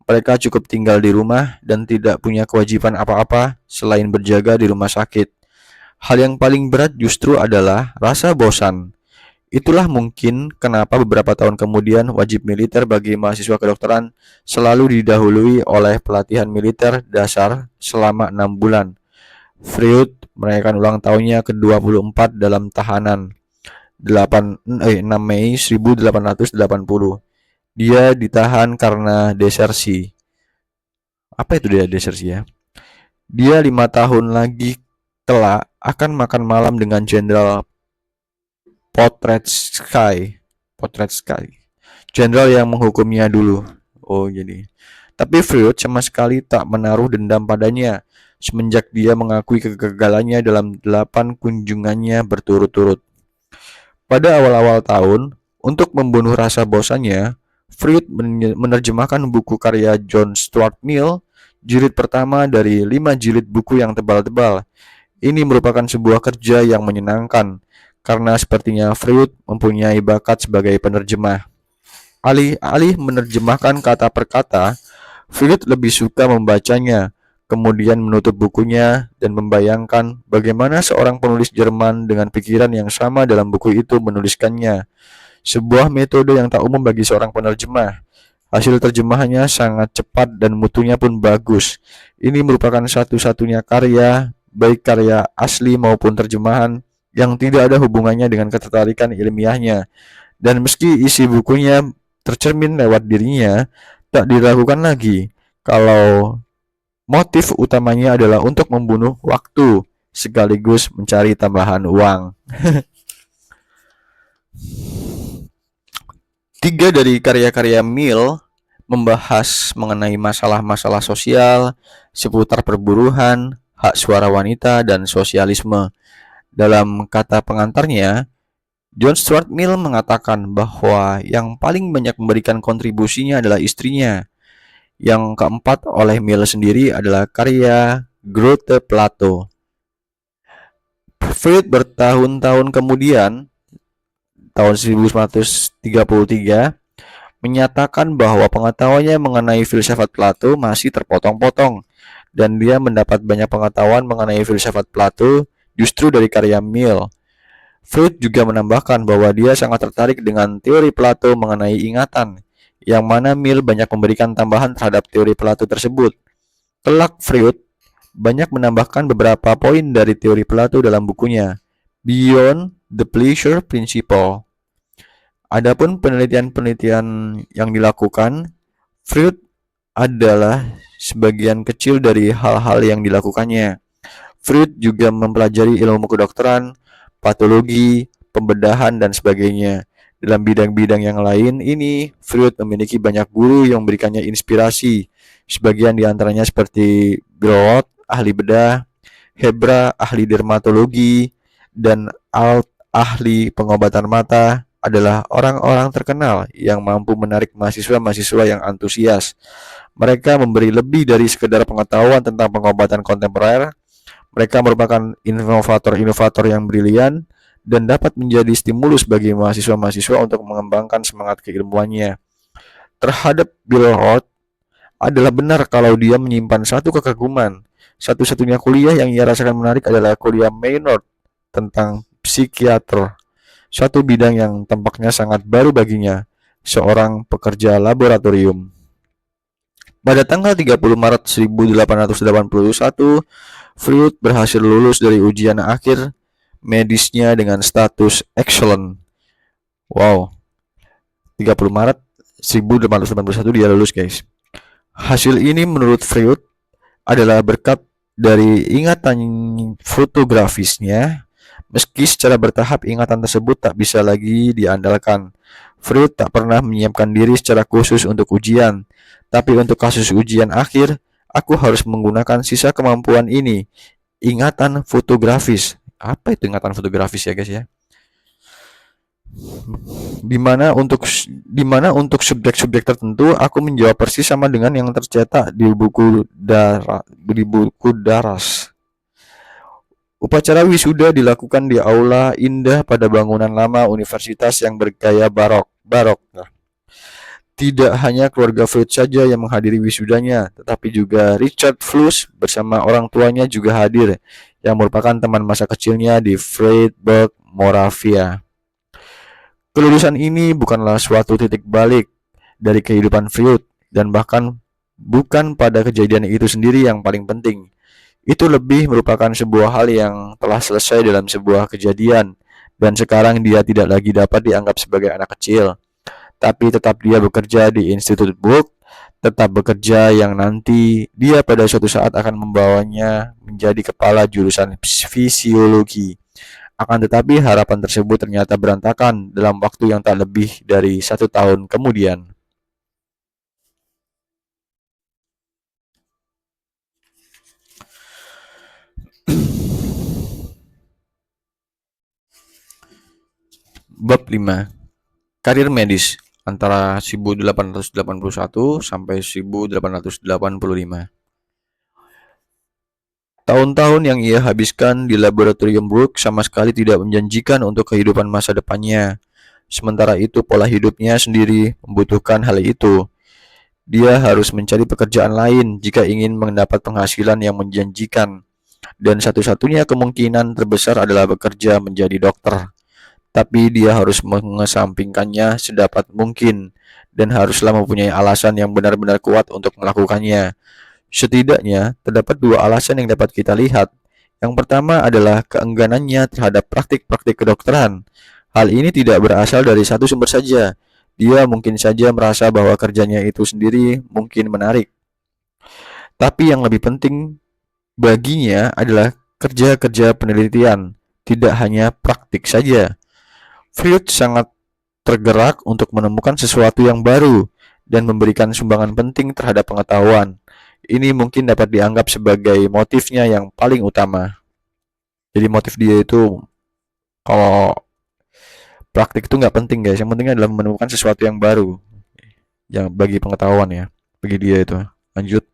Mereka cukup tinggal di rumah dan tidak punya kewajiban apa-apa selain berjaga di rumah sakit. Hal yang paling berat justru adalah rasa bosan. Itulah mungkin kenapa beberapa tahun kemudian wajib militer bagi mahasiswa kedokteran selalu didahului oleh pelatihan militer dasar selama 6 bulan. Freud merayakan ulang tahunnya ke-24 dalam tahanan 6 Mei 1880. Dia ditahan karena desersi. Apa itu dia desersi ya? Dia 5 tahun lagi kelak akan makan malam dengan Jenderal Podretsky. Jenderal yang menghukumnya dulu. Oh, jadi. Tapi Freud sama sekali tak menaruh dendam padanya semenjak dia mengakui kegagalannya dalam 8 kunjungannya berturut-turut. Pada awal-awal tahun, untuk membunuh rasa bosannya, Freud menerjemahkan buku karya John Stuart Mill, jilid pertama dari 5 jilid buku yang tebal-tebal. Ini merupakan sebuah kerja yang menyenangkan, karena sepertinya Freud mempunyai bakat sebagai penerjemah. Alih-alih menerjemahkan kata per kata, Freud lebih suka membacanya, kemudian menutup bukunya dan membayangkan bagaimana seorang penulis Jerman dengan pikiran yang sama dalam buku itu menuliskannya. Sebuah metode yang tak umum bagi seorang penerjemah. Hasil terjemahannya sangat cepat dan mutunya pun bagus. Ini merupakan satu-satunya karya, baik karya asli maupun terjemahan, yang tidak ada hubungannya dengan ketertarikan ilmiahnya. Dan meski isi bukunya tercermin lewat dirinya, tak diragukan lagi kalau motif utamanya adalah untuk membunuh waktu sekaligus mencari tambahan uang. 3 dari karya-karya Mill membahas mengenai masalah-masalah sosial seputar perburuhan, hak suara wanita, dan sosialisme. Dalam kata pengantarnya, John Stuart Mill mengatakan bahwa yang paling banyak memberikan kontribusinya adalah istrinya. Yang keempat oleh Mill sendiri adalah karya Grote Plato. Freud bertahun-tahun kemudian, tahun 1933, menyatakan bahwa pengetahuannya mengenai filsafat Plato masih terpotong-potong, dan dia mendapat banyak pengetahuan mengenai filsafat Plato justru dari karya Mill. Freud juga menambahkan bahwa dia sangat tertarik dengan teori Plato mengenai ingatan, yang mana Mill banyak memberikan tambahan terhadap teori Plato tersebut. Kelak Freud banyak menambahkan beberapa poin dari teori Plato dalam bukunya Beyond the Pleasure Principle. Adapun penelitian-penelitian yang dilakukan, Freud adalah sebagian kecil dari hal-hal yang dilakukannya. Freud juga mempelajari ilmu kedokteran, patologi, pembedahan, dan sebagainya. Dalam bidang-bidang yang lain ini, Freud memiliki banyak guru yang memberikannya inspirasi. Sebagian diantaranya seperti Broad, ahli bedah, Hebra, ahli dermatologi, dan Alt, ahli pengobatan mata, adalah orang-orang terkenal yang mampu menarik mahasiswa-mahasiswa yang antusias. Mereka memberi lebih dari sekedar pengetahuan tentang pengobatan kontemporer. Mereka merupakan inovator-inovator yang brilian dan dapat menjadi stimulus bagi mahasiswa-mahasiswa untuk mengembangkan semangat keilmuannya. Terhadap Bilroth, adalah benar kalau dia menyimpan satu kekaguman. Satu-satunya kuliah yang ia rasakan menarik adalah kuliah Maynard tentang psikiater, suatu bidang yang tampaknya sangat baru baginya, seorang pekerja laboratorium. Pada tanggal 30 Maret 1881, Freud berhasil lulus dari ujian akhir medisnya dengan status excellent. Wow, 30 Maret 1881 dia lulus, guys. Hasil ini menurut Freud adalah berkat dari ingatan fotografisnya. Meski secara bertahap ingatan tersebut tak bisa lagi diandalkan, Freud tak pernah menyiapkan diri secara khusus untuk ujian. Tapi untuk kasus ujian akhir, aku harus menggunakan sisa kemampuan ini, ingatan fotografis. Apa itu ingatan fotografis ya, guys ya? Dimana untuk subjek-subjek tertentu aku menjawab persis sama dengan yang tercetak di buku daras. Upacara wisuda dilakukan di aula indah pada bangunan lama universitas yang bergaya barok. Tidak hanya keluarga Freud saja yang menghadiri wisudanya, tetapi juga Richard Fluss bersama orang tuanya juga hadir, yang merupakan teman masa kecilnya di Freiburg, Moravia. Kelulusan ini bukanlah suatu titik balik dari kehidupan Freud, dan bahkan bukan pada kejadian itu sendiri yang paling penting. Itu lebih merupakan sebuah hal yang telah selesai dalam sebuah kejadian, dan sekarang dia tidak lagi dapat dianggap sebagai anak kecil, tapi tetap dia bekerja di Institut Book, tetap bekerja yang nanti dia pada suatu saat akan membawanya menjadi kepala jurusan fisiologi. Akan tetapi harapan tersebut ternyata berantakan dalam waktu yang tak lebih dari 1 tahun kemudian. Bab 5. Karir medis antara 1881 sampai 1885. Tahun-tahun yang ia habiskan di laboratorium Brook sama sekali tidak menjanjikan untuk kehidupan masa depannya. Sementara itu pola hidupnya sendiri membutuhkan hal itu. Dia harus mencari pekerjaan lain jika ingin mendapat penghasilan yang menjanjikan. Dan satu-satunya kemungkinan terbesar adalah bekerja menjadi dokter. Tapi dia harus mengesampingkannya sedapat mungkin dan haruslah mempunyai alasan yang benar-benar kuat untuk melakukannya. Setidaknya, terdapat dua alasan yang dapat kita lihat. Yang pertama adalah keengganannya terhadap praktik-praktik kedokteran. Hal ini tidak berasal dari satu sumber saja. Dia mungkin saja merasa bahwa kerjanya itu sendiri mungkin menarik. Tapi yang lebih penting baginya adalah kerja-kerja penelitian, tidak hanya praktik saja. Freud sangat tergerak untuk menemukan sesuatu yang baru dan memberikan sumbangan penting terhadap pengetahuan. Ini mungkin dapat dianggap sebagai motifnya yang paling utama. Jadi motif dia itu, kalau praktik itu nggak penting, guys. Yang penting adalah menemukan sesuatu yang baru, yang bagi pengetahuan ya, bagi dia itu. Lanjut.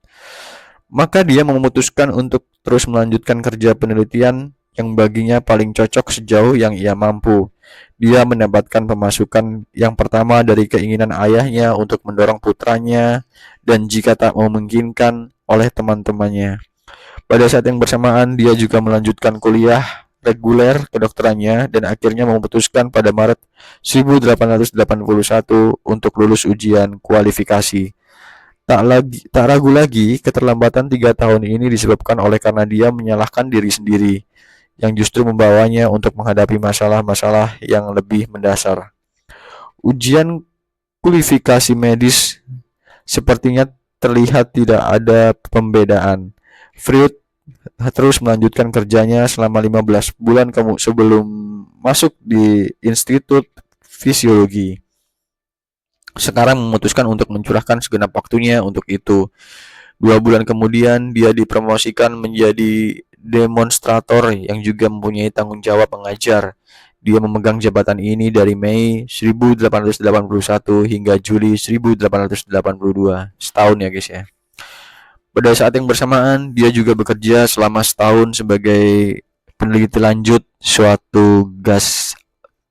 Maka dia memutuskan untuk terus melanjutkan kerja penelitian yang baginya paling cocok sejauh yang ia mampu. Dia mendapatkan pemasukan yang pertama dari keinginan ayahnya untuk mendorong putranya, dan jika tak memungkinkan, oleh teman-temannya. Pada saat yang bersamaan, dia juga melanjutkan kuliah reguler kedokterannya dan akhirnya memutuskan pada Maret 1881 untuk lulus ujian kualifikasi. Tak ragu lagi, keterlambatan 3 tahun ini disebabkan oleh karena dia menyalahkan diri sendiri, yang justru membawanya untuk menghadapi masalah-masalah yang lebih mendasar. Ujian kualifikasi medis sepertinya terlihat tidak ada pembedaan. Freud terus melanjutkan kerjanya selama 15 bulan sebelum masuk di Institut Fisiologi. Sekarang memutuskan untuk mencurahkan segenap waktunya untuk itu. 2 bulan kemudian dia dipromosikan menjadi demonstrator yang juga mempunyai tanggung jawab mengajar. Dia memegang jabatan ini dari Mei 1881 hingga Juli 1882. Setahun ya, guys ya. Pada saat yang bersamaan, dia juga bekerja selama setahun sebagai peneliti lanjut suatu gas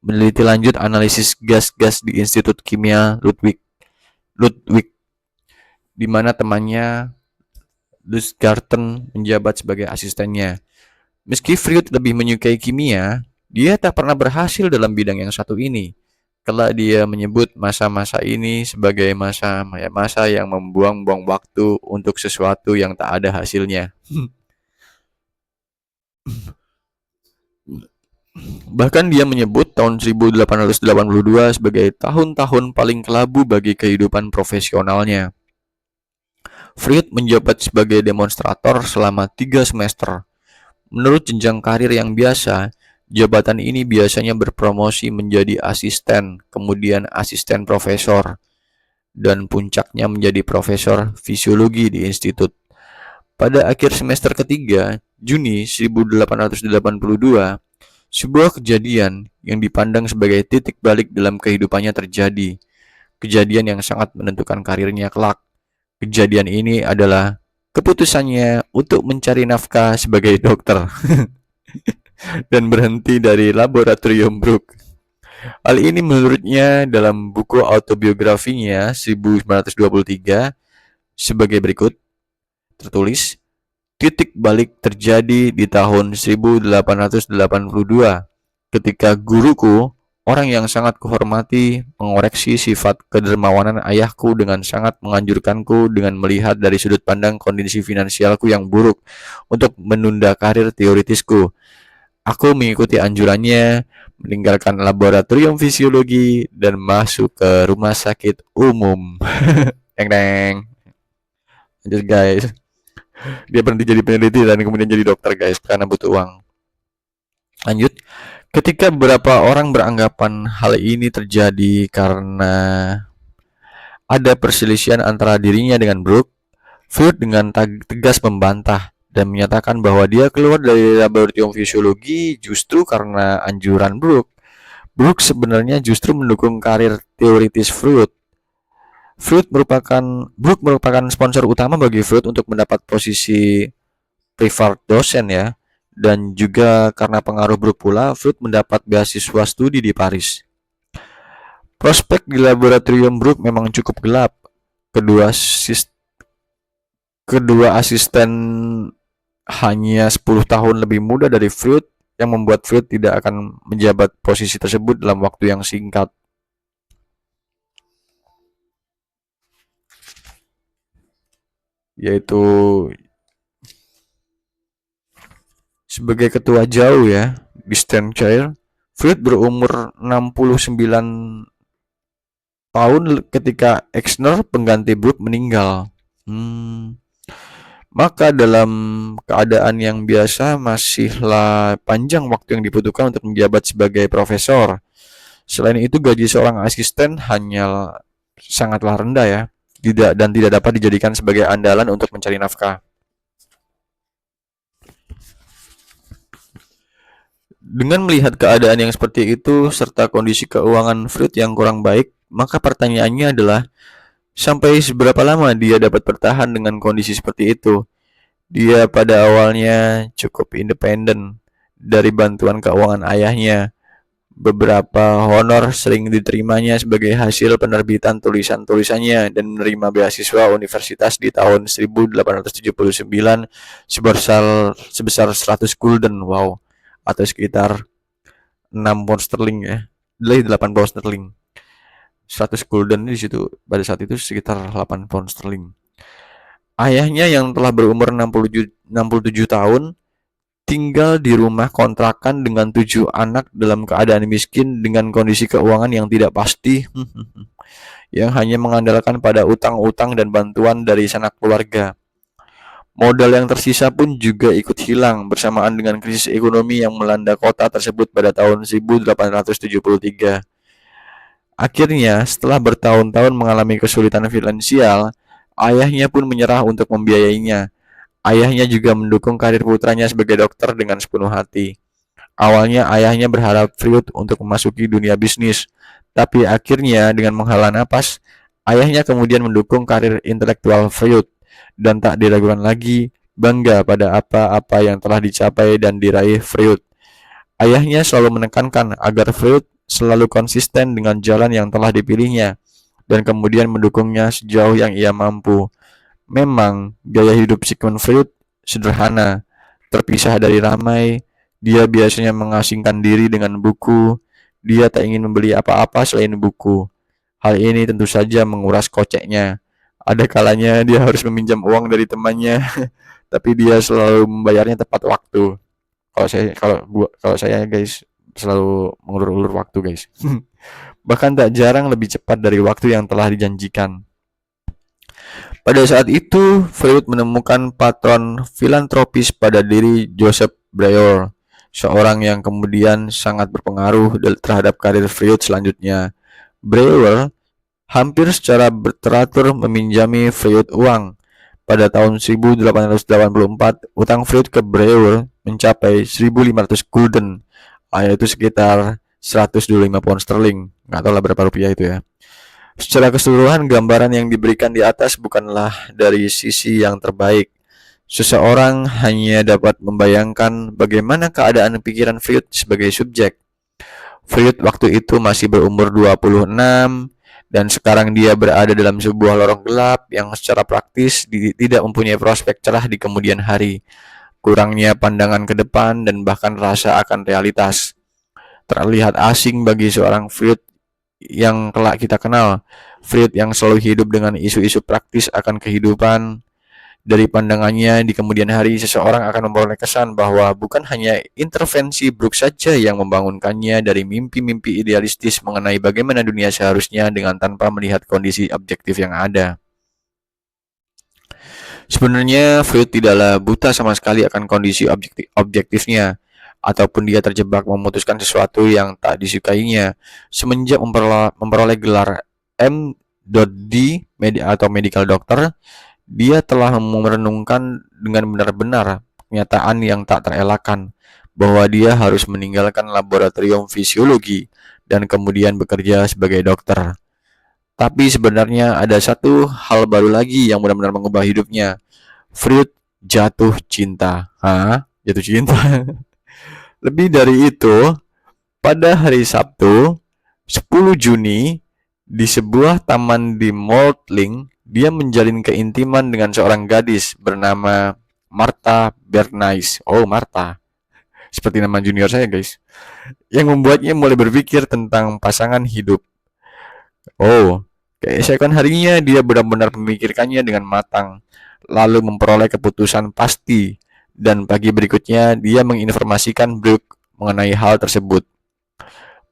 meneliti lanjut analisis gas-gas di Institut Kimia Ludwig, di mana temannya Lustgarten menjabat sebagai asistennya. Meski Freud lebih menyukai kimia, dia tak pernah berhasil dalam bidang yang satu ini. Kelak dia menyebut masa-masa ini sebagai masa yang membuang-buang waktu untuk sesuatu yang tak ada hasilnya. Bahkan dia menyebut tahun 1882 sebagai tahun-tahun paling kelabu bagi kehidupan profesionalnya. Freud menjabat sebagai demonstrator selama 3 semester. Menurut jenjang karir yang biasa, jabatan ini biasanya berpromosi menjadi asisten, kemudian asisten profesor, dan puncaknya menjadi profesor fisiologi di institut. Pada akhir semester ketiga, Juni 1882, sebuah kejadian yang dipandang sebagai titik balik dalam kehidupannya terjadi. Kejadian yang sangat menentukan karirnya kelak. Kejadian ini adalah keputusannya untuk mencari nafkah sebagai dokter dan berhenti dari laboratorium Brook. Hal ini menurutnya dalam buku autobiografinya 1923 sebagai berikut. Tertulis, titik balik terjadi di tahun 1882 ketika guruku, orang yang sangat kuhormati, mengoreksi sifat kedermawanan ayahku dengan sangat menganjurkanku dengan melihat dari sudut pandang kondisi finansialku yang buruk untuk menunda karir teoritisku. Aku mengikuti anjurannya, meninggalkan laboratorium fisiologi dan masuk ke rumah sakit umum. Deng deng. Lanjut guys. Dia berhenti jadi peneliti dan kemudian jadi dokter guys karena butuh uang. Lanjut. Ketika beberapa orang beranggapan hal ini terjadi karena ada perselisihan antara dirinya dengan Brook, Freud dengan tegas membantah dan menyatakan bahwa dia keluar dari laboratorium fisiologi justru karena anjuran Brook. Brook sebenarnya justru mendukung karir teoritis Freud. Brook merupakan sponsor utama bagi Freud untuk mendapat posisi privat dosen ya. Dan juga karena pengaruh Brook pula, Freud mendapat beasiswa studi di Paris. Prospek di laboratorium Brook memang cukup gelap. Kedua asisten hanya 10 tahun lebih muda dari Freud, yang membuat Freud tidak akan menjabat posisi tersebut dalam waktu yang singkat. Yaitu sebagai ketua jauh ya di stand chair. Freud berumur 69 tahun ketika Exner pengganti Brook meninggal. Maka dalam keadaan yang biasa masihlah panjang waktu yang dibutuhkan untuk menjabat sebagai profesor. Selain itu gaji seorang asisten hanya sangatlah rendah ya, tidak dapat dijadikan sebagai andalan untuk mencari nafkah. Dengan melihat keadaan yang seperti itu serta kondisi keuangan Freud yang kurang baik, maka pertanyaannya adalah sampai seberapa lama dia dapat bertahan dengan kondisi seperti itu. Dia pada awalnya cukup independen dari bantuan keuangan ayahnya. Beberapa honor sering diterimanya sebagai hasil penerbitan tulisan-tulisannya dan menerima beasiswa universitas di tahun 1879 sebesar 100 gulden, wow, atau sekitar 6 pound sterling ya. 8 pound sterling. 100 gulden di situ pada saat itu sekitar 8 pound sterling. Ayahnya yang telah berumur 67 tahun tinggal di rumah kontrakan dengan 7 anak dalam keadaan miskin dengan kondisi keuangan yang tidak pasti, yang hanya mengandalkan pada utang-utang dan bantuan dari sanak keluarga. Modal yang tersisa pun juga ikut hilang bersamaan dengan krisis ekonomi yang melanda kota tersebut pada tahun 1873. Akhirnya, setelah bertahun-tahun mengalami kesulitan finansial, ayahnya pun menyerah untuk membiayainya. Ayahnya juga mendukung karir putranya sebagai dokter dengan sepenuh hati. Awalnya ayahnya berharap Freud untuk memasuki dunia bisnis, tapi akhirnya dengan menghela napas, ayahnya kemudian mendukung karir intelektual Freud dan tak diragukan lagi bangga pada apa-apa yang telah dicapai dan diraih Freud. Ayahnya selalu menekankan agar Freud selalu konsisten dengan jalan yang telah dipilihnya dan kemudian mendukungnya sejauh yang ia mampu. Memang, gaya hidup Sigmund Freud sederhana, terpisah dari ramai. Dia biasanya mengasingkan diri dengan buku. Dia tak ingin membeli apa-apa selain buku. Hal ini tentu saja menguras koceknya. Ada kalanya dia harus meminjam uang dari temannya, tapi dia selalu membayarnya tepat waktu. Kalau saya guys selalu mengulur-ulur waktu guys. Bahkan tak jarang lebih cepat dari waktu yang telah dijanjikan. Pada saat itu, Freud menemukan patron filantropis pada diri Joseph Breuer, seorang yang kemudian sangat berpengaruh terhadap karir Freud selanjutnya. Breuer hampir secara teratur meminjami Freud uang. Pada tahun 1884, utang Freud ke Breuer mencapai 1.500 gulden, yaitu sekitar 125 pound sterling. Nggak tahu lah berapa rupiah itu ya. Secara keseluruhan, gambaran yang diberikan di atas bukanlah dari sisi yang terbaik. Seseorang hanya dapat membayangkan bagaimana keadaan pikiran Freud sebagai subjek. Freud waktu itu masih berumur 26 dan sekarang dia berada dalam sebuah lorong gelap yang secara praktis tidak mempunyai prospek cerah di kemudian hari. Kurangnya pandangan ke depan dan bahkan rasa akan realitas terlihat asing bagi seorang Freud yang kelak kita kenal. Freud yang selalu hidup dengan isu-isu praktis akan kehidupan. Dari pandangannya di kemudian hari, seseorang akan memperoleh kesan bahwa bukan hanya intervensi Brooke saja yang membangunkannya dari mimpi-mimpi idealistis mengenai bagaimana dunia seharusnya dengan tanpa melihat kondisi objektif yang ada. Sebenarnya Freud tidaklah buta sama sekali akan kondisi objektifnya, ataupun dia terjebak memutuskan sesuatu yang tak disukainya. Semenjak memperoleh gelar M.D. atau medical doctor, dia telah merenungkan dengan benar-benar kenyataan yang tak terelakkan bahwa dia harus meninggalkan laboratorium fisiologi dan kemudian bekerja sebagai dokter. Tapi sebenarnya ada satu hal baru lagi yang benar-benar mengubah hidupnya. Freud jatuh cinta. Hah? Jatuh cinta? Lebih dari itu, pada hari Sabtu, 10 Juni, di sebuah taman di Mortling, dia menjalin keintiman dengan seorang gadis bernama Martha Bernays. Oh, Martha. Seperti nama junior saya, guys. Yang membuatnya mulai berpikir tentang pasangan hidup. Oh, keesokan harinya dia benar-benar memikirkannya dengan matang, lalu memperoleh keputusan pasti, dan pagi berikutnya dia menginformasikan Brooke mengenai hal tersebut.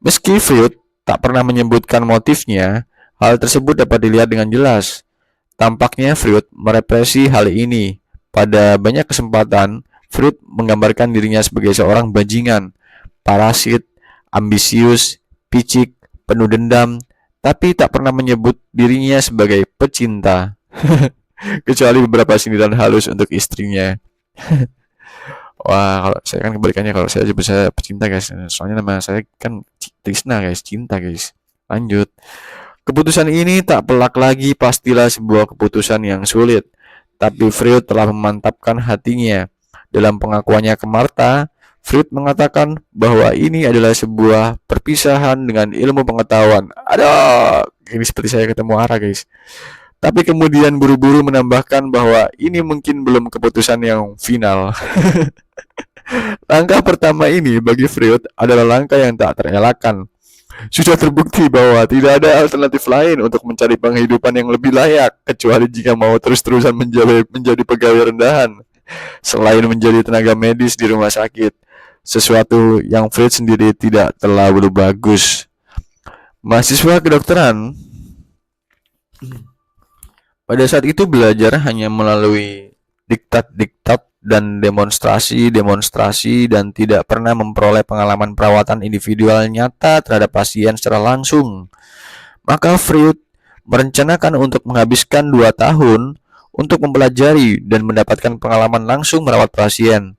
Meski Freud tak pernah menyebutkan motifnya, hal tersebut dapat dilihat dengan jelas. Tampaknya Freud merepresi hal ini. Pada banyak kesempatan, Freud menggambarkan dirinya sebagai seorang bajingan, parasit, ambisius, picik, penuh dendam, tapi tak pernah menyebut dirinya sebagai pecinta. Kecuali beberapa sindiran halus untuk istrinya. Wah, kalau saya kan kebalikannya, kalau saya sebut saya pecinta guys. Soalnya nama saya kan Trisna guys, cinta guys. Lanjut. Keputusan ini tak pelak lagi pastilah sebuah keputusan yang sulit. Tapi Freud telah memantapkan hatinya. Dalam pengakuannya ke Martha, Freud mengatakan bahwa ini adalah sebuah perpisahan dengan ilmu pengetahuan. Aduh, ini seperti saya ketemu Ara guys. Tapi kemudian buru-buru menambahkan bahwa ini mungkin belum keputusan yang final. Langkah pertama ini bagi Freud adalah langkah yang tak terelakkan. Sudah terbukti bahwa tidak ada alternatif lain untuk mencari penghidupan yang lebih layak kecuali jika mau terus-terusan menjadi pegawai rendahan selain menjadi tenaga medis di rumah sakit, sesuatu yang Freud sendiri tidak terlalu bagus. Mahasiswa kedokteran pada saat itu belajar hanya melalui diktat-diktat dan demonstrasi-demonstrasi dan tidak pernah memperoleh pengalaman perawatan individual nyata terhadap pasien secara langsung. Maka Freud merencanakan untuk menghabiskan 2 tahun untuk mempelajari dan mendapatkan pengalaman langsung merawat pasien.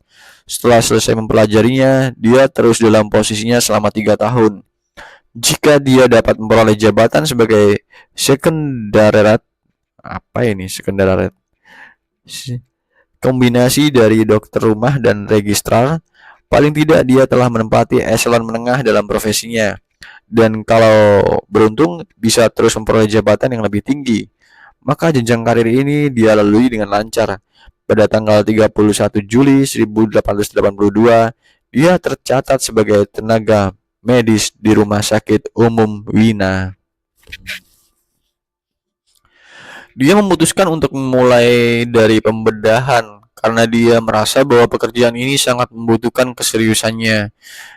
Setelah selesai mempelajarinya, dia terus dalam posisinya selama 3 tahun. Jika dia dapat memperoleh jabatan sebagai secretariat, apa ini secretariat? Kombinasi dari dokter rumah dan registrar, paling tidak dia telah menempati eselon menengah dalam profesinya. Dan kalau beruntung bisa terus memperoleh jabatan yang lebih tinggi. Maka jenjang karir ini dia lalui dengan lancar. Pada tanggal 31 Juli 1882, dia tercatat sebagai tenaga medis di Rumah Sakit Umum Wina. Dia memutuskan untuk memulai dari pembedahan karena dia merasa bahwa pekerjaan ini sangat membutuhkan keseriusannya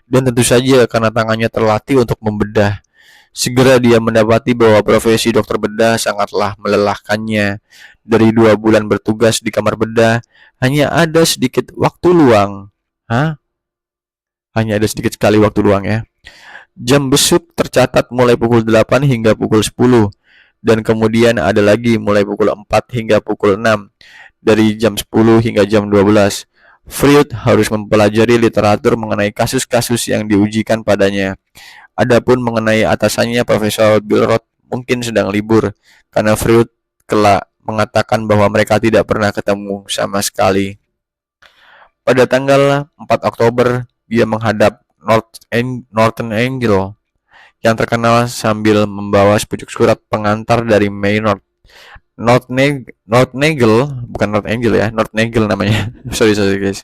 dan tentu saja karena tangannya terlatih untuk membedah. Segera dia mendapati bahwa profesi dokter bedah sangatlah melelahkannya. Dari 2 bulan bertugas di kamar bedah, hanya ada sedikit waktu luang. Hah? Hanya ada sedikit sekali waktu luang ya. Jam besuk tercatat mulai pukul 8 hingga pukul 10. Dan kemudian ada lagi mulai pukul 4 hingga pukul 6. Dari jam 10 hingga jam 12. Freud harus mempelajari literatur mengenai kasus-kasus yang diujikan padanya. Adapun mengenai atasannya, Profesor Billroth mungkin sedang libur, karena Freud kelak mengatakan bahwa mereka tidak pernah ketemu sama sekali. Pada tanggal 4 Oktober, dia menghadap Northern Angel yang terkenal sambil membawa sepucuk surat pengantar dari Maynard. North Nagel, bukan North Angel ya, North Nagel namanya. sorry guys.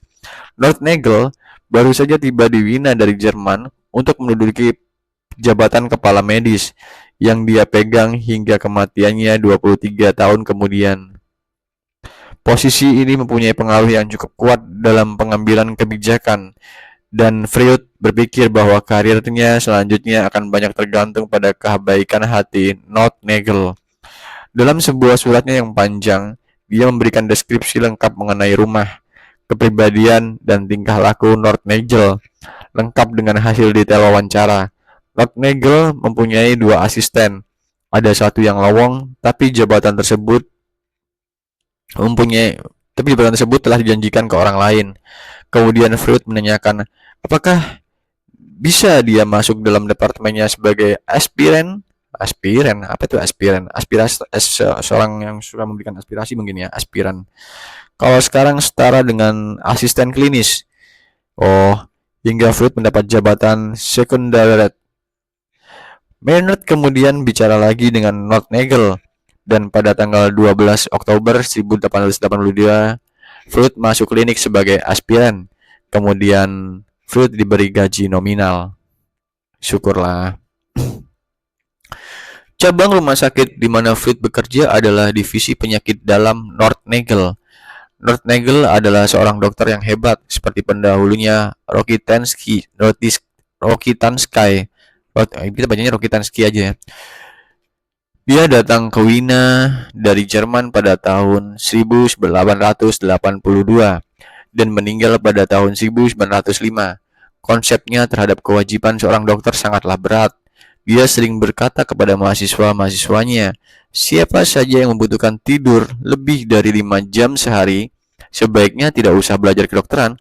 North Nagel baru saja tiba di Wina dari Jerman untuk menduduki jabatan kepala medis yang dia pegang hingga kematiannya 23 tahun kemudian. Posisi ini mempunyai pengaruh yang cukup kuat dalam pengambilan kebijakan, dan Freud berpikir bahwa karirnya selanjutnya akan banyak tergantung pada kebaikan hati North Nagel. Dalam sebuah suratnya yang panjang, dia memberikan deskripsi lengkap mengenai rumah, kepribadian, dan tingkah laku North Nagel, lengkap dengan hasil detail wawancara. North Nagel mempunyai 2 asisten. Ada satu yang lowong, tapi jabatan tersebut telah dijanjikan ke orang lain. Kemudian Freud menanyakan, apakah bisa dia masuk dalam departemennya sebagai aspiran? Aspiran, apa itu aspiran? Aspirasi, seorang yang suka memberikan aspirasi mungkin ya, aspiran. Kalau sekarang setara dengan asisten klinis. Oh, hingga Freud mendapat jabatan sekunderet. Maynard kemudian bicara lagi dengan North Nagel, dan pada tanggal 12 Oktober 1882, Freud masuk klinik sebagai aspiran. Kemudian Freud diberi gaji nominal. Syukurlah. Cabang rumah sakit di mana Freud bekerja adalah divisi penyakit dalam North Nagel. North Nagel adalah seorang dokter yang hebat, seperti pendahulunya Rokitansky. Kita bacanya Rokitansky aja ya. Dia datang ke Wina dari Jerman pada tahun 1882 dan meninggal pada tahun 1905. Konsepnya terhadap kewajiban seorang dokter sangatlah berat. Dia sering berkata kepada mahasiswa-mahasiswanya, siapa saja yang membutuhkan tidur lebih dari 5 jam sehari, sebaiknya tidak usah belajar kedokteran.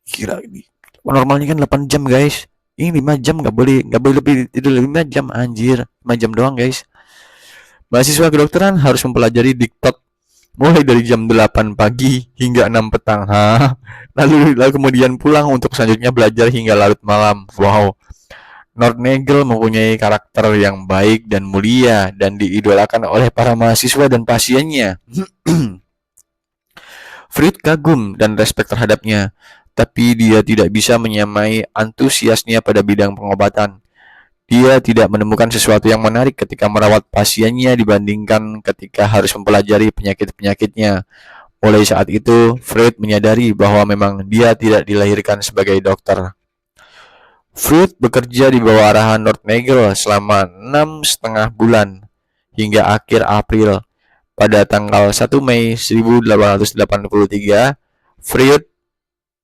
Kira ini normalnya kan 8 jam guys. Ini 5 jam nggak boleh lebih tidur 5 jam anjir. 5 jam doang guys. Mahasiswa kedokteran harus mempelajari diktat mulai dari jam 8 pagi hingga 6 petang. Lalu kemudian pulang untuk selanjutnya belajar hingga larut malam. Wow. North Nagel mempunyai karakter yang baik dan mulia dan diidolakan oleh para mahasiswa dan pasiennya. Freud kagum dan respek terhadapnya, tapi dia tidak bisa menyamai antusiasnya pada bidang pengobatan. Dia tidak menemukan sesuatu yang menarik ketika merawat pasiennya dibandingkan ketika harus mempelajari penyakit-penyakitnya. Mulai saat itu, Freud menyadari bahwa memang dia tidak dilahirkan sebagai dokter. Freud bekerja di bawah arahan North Nagel selama 6,5 bulan hingga akhir April. Pada tanggal 1 Mei 1883, Freud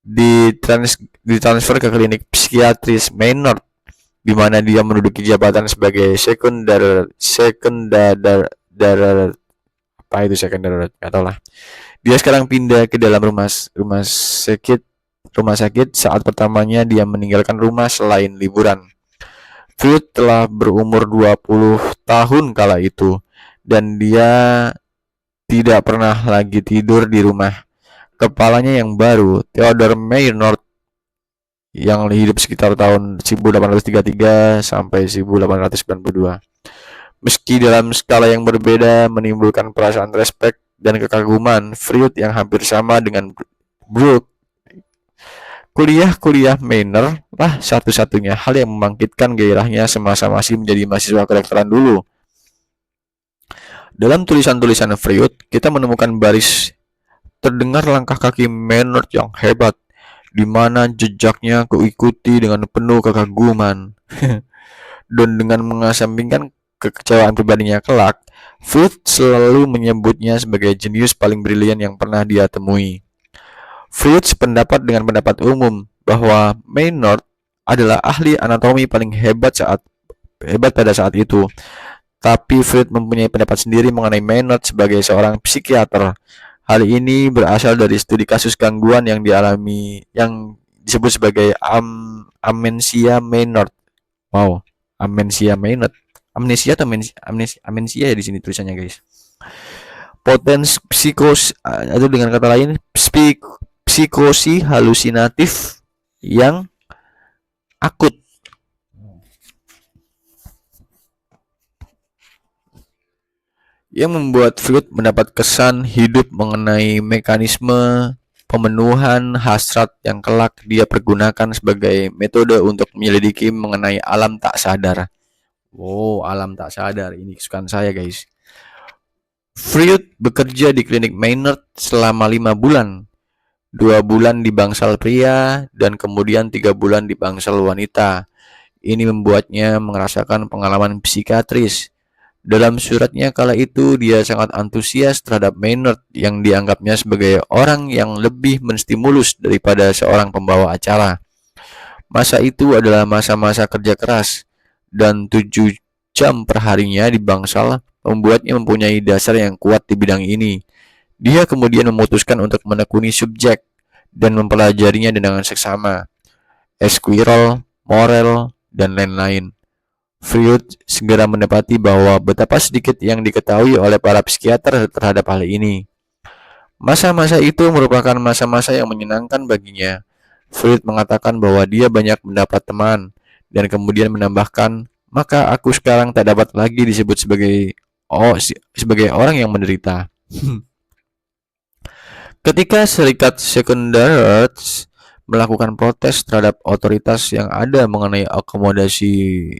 ditransfer ke klinik psikiatris Maynard, di mana dia menduduki jabatan sebagai sekunder apa itu sekunder, nggak tahu lah. Dia sekarang pindah ke dalam rumah sakit saat pertamanya dia meninggalkan rumah selain liburan. Freud telah berumur 20 tahun kala itu, dan dia tidak pernah lagi tidur di rumah kepalanya yang baru, Theodor Maynard, yang hidup sekitar tahun 1833 sampai 1892. Meski dalam skala yang berbeda menimbulkan perasaan respek dan kekaguman, Freud yang hampir sama dengan Brooke, kuliah-kuliah Maynard lah satu-satunya hal yang membangkitkan gairahnya semasa masih menjadi mahasiswa kedokteran dulu. Dalam tulisan-tulisan Freud, kita menemukan baris terdengar langkah kaki Maynard yang hebat, di mana jejaknya kuikuti dengan penuh kekaguman. Dan dengan mengesampingkan kekecewaan pribadinya kelak, Freud selalu menyebutnya sebagai jenius paling brilian yang pernah dia temui. Freud sependapat dengan pendapat umum bahwa Maynard adalah ahli anatomi paling hebat pada saat itu. Tapi Freud mempunyai pendapat sendiri mengenai Maynard sebagai seorang psikiater. Hal ini berasal dari studi kasus gangguan yang dialami yang disebut sebagai amnesia Maynard. Wow, amnesia Maynard. Amnesia atau amnesia ya di sini tulisannya, guys. Potens psikos atau dengan kata lain psikosi halusinatif yang akut. Yang membuat Freud mendapat kesan hidup mengenai mekanisme pemenuhan hasrat yang kelak dia pergunakan sebagai metode untuk menyelidiki mengenai alam tak sadar. Wow, alam tak sadar. Ini kesukaan saya, guys. Freud bekerja di klinik Maynard selama 5 bulan. 2 bulan di bangsal pria dan kemudian 3 bulan di bangsal wanita. Ini membuatnya merasakan pengalaman psikiatris. Dalam suratnya kala itu, dia sangat antusias terhadap Maynard yang dianggapnya sebagai orang yang lebih menstimulus daripada seorang pembawa acara. Masa itu adalah masa-masa kerja keras, dan 7 jam perharinya di bangsal membuatnya mempunyai dasar yang kuat di bidang ini. Dia kemudian memutuskan untuk menekuni subjek dan mempelajarinya dengan seksama, Esquirol, Morel, dan lain-lain. Freud segera mendapati bahwa betapa sedikit yang diketahui oleh para psikiater terhadap hal ini. Masa-masa itu merupakan masa-masa yang menyenangkan baginya. Freud mengatakan bahwa dia banyak mendapat teman, dan kemudian menambahkan, maka aku sekarang tak dapat lagi disebut sebagai orang yang menderita. Ketika Serikat Sekundaris melakukan protes terhadap otoritas yang ada mengenai akomodasi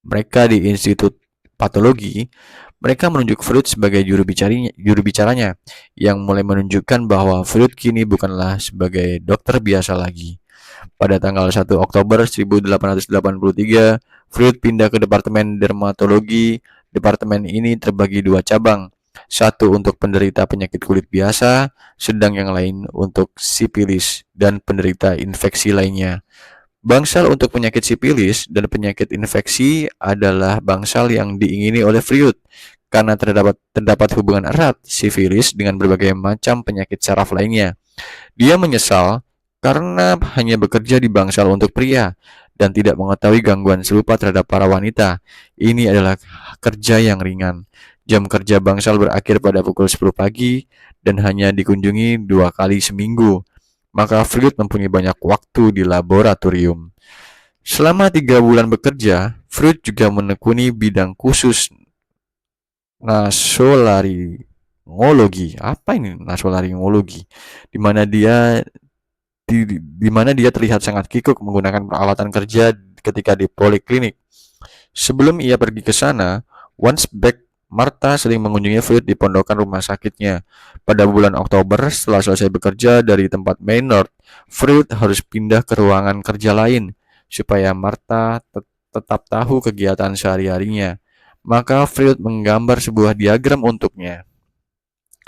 mereka di Institut Patologi, mereka menunjuk Freud sebagai juru bicaranya, yang mulai menunjukkan bahwa Freud kini bukanlah sebagai dokter biasa lagi. Pada tanggal 1 Oktober 1883, Freud pindah ke Departemen Dermatologi. Departemen ini terbagi 2 cabang, satu untuk penderita penyakit kulit biasa, sedang yang lain untuk sipilis dan penderita infeksi lainnya. Bangsal untuk penyakit sipilis dan penyakit infeksi adalah bangsal yang diingini oleh Freud karena terdapat hubungan erat sifilis dengan berbagai macam penyakit saraf lainnya. Dia menyesal karena hanya bekerja di bangsal untuk pria dan tidak mengetahui gangguan serupa terhadap para wanita. Ini adalah kerja yang ringan. Jam kerja bangsal berakhir pada pukul 10 pagi dan hanya dikunjungi 2 kali seminggu. Maka Freud mempunyai banyak waktu di laboratorium. Selama 3 bulan bekerja, Freud juga menekuni bidang khusus nasolaringologi. Apa ini nasolaringologi? Di mana dia terlihat sangat kikuk menggunakan peralatan kerja ketika di poliklinik. Sebelum ia pergi ke sana, once back Martha sering mengunjungi Freud di pondokan rumah sakitnya. Pada bulan Oktober, setelah selesai bekerja dari tempat Maynard, Freud harus pindah ke ruangan kerja lain supaya Martha tetap tahu kegiatan sehari-harinya. Maka Freud menggambar sebuah diagram untuknya.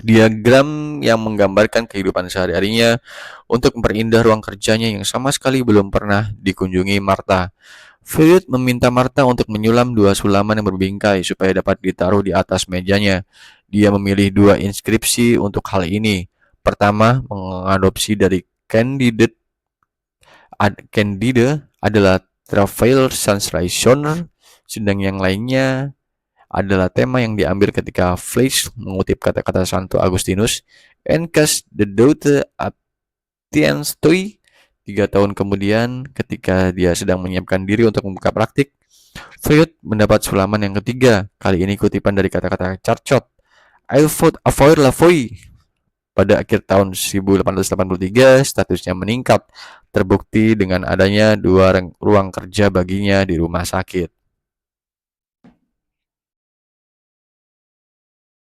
Diagram yang menggambarkan kehidupan sehari-harinya untuk memperindah ruang kerjanya yang sama sekali belum pernah dikunjungi Martha. Freud meminta Martha untuk menyulam 2 sulaman yang berbingkai supaya dapat ditaruh di atas mejanya. Dia memilih 2 inskripsi untuk hal ini. Pertama, mengadopsi dari Candide adalah Travail sans raisonner, sedang yang lainnya adalah tema yang diambil ketika Fleisch mengutip kata-kata Santo Agustinus, "Encas the Daughter Atienstoi." 3 tahun kemudian, ketika dia sedang menyiapkan diri untuk membuka praktik, Freud mendapat sulaman yang ketiga. Kali ini kutipan dari kata-kata Charcot, "Il faut avoir la foi." Pada akhir tahun 1883, statusnya meningkat, terbukti dengan adanya 2 ruang kerja baginya di rumah sakit.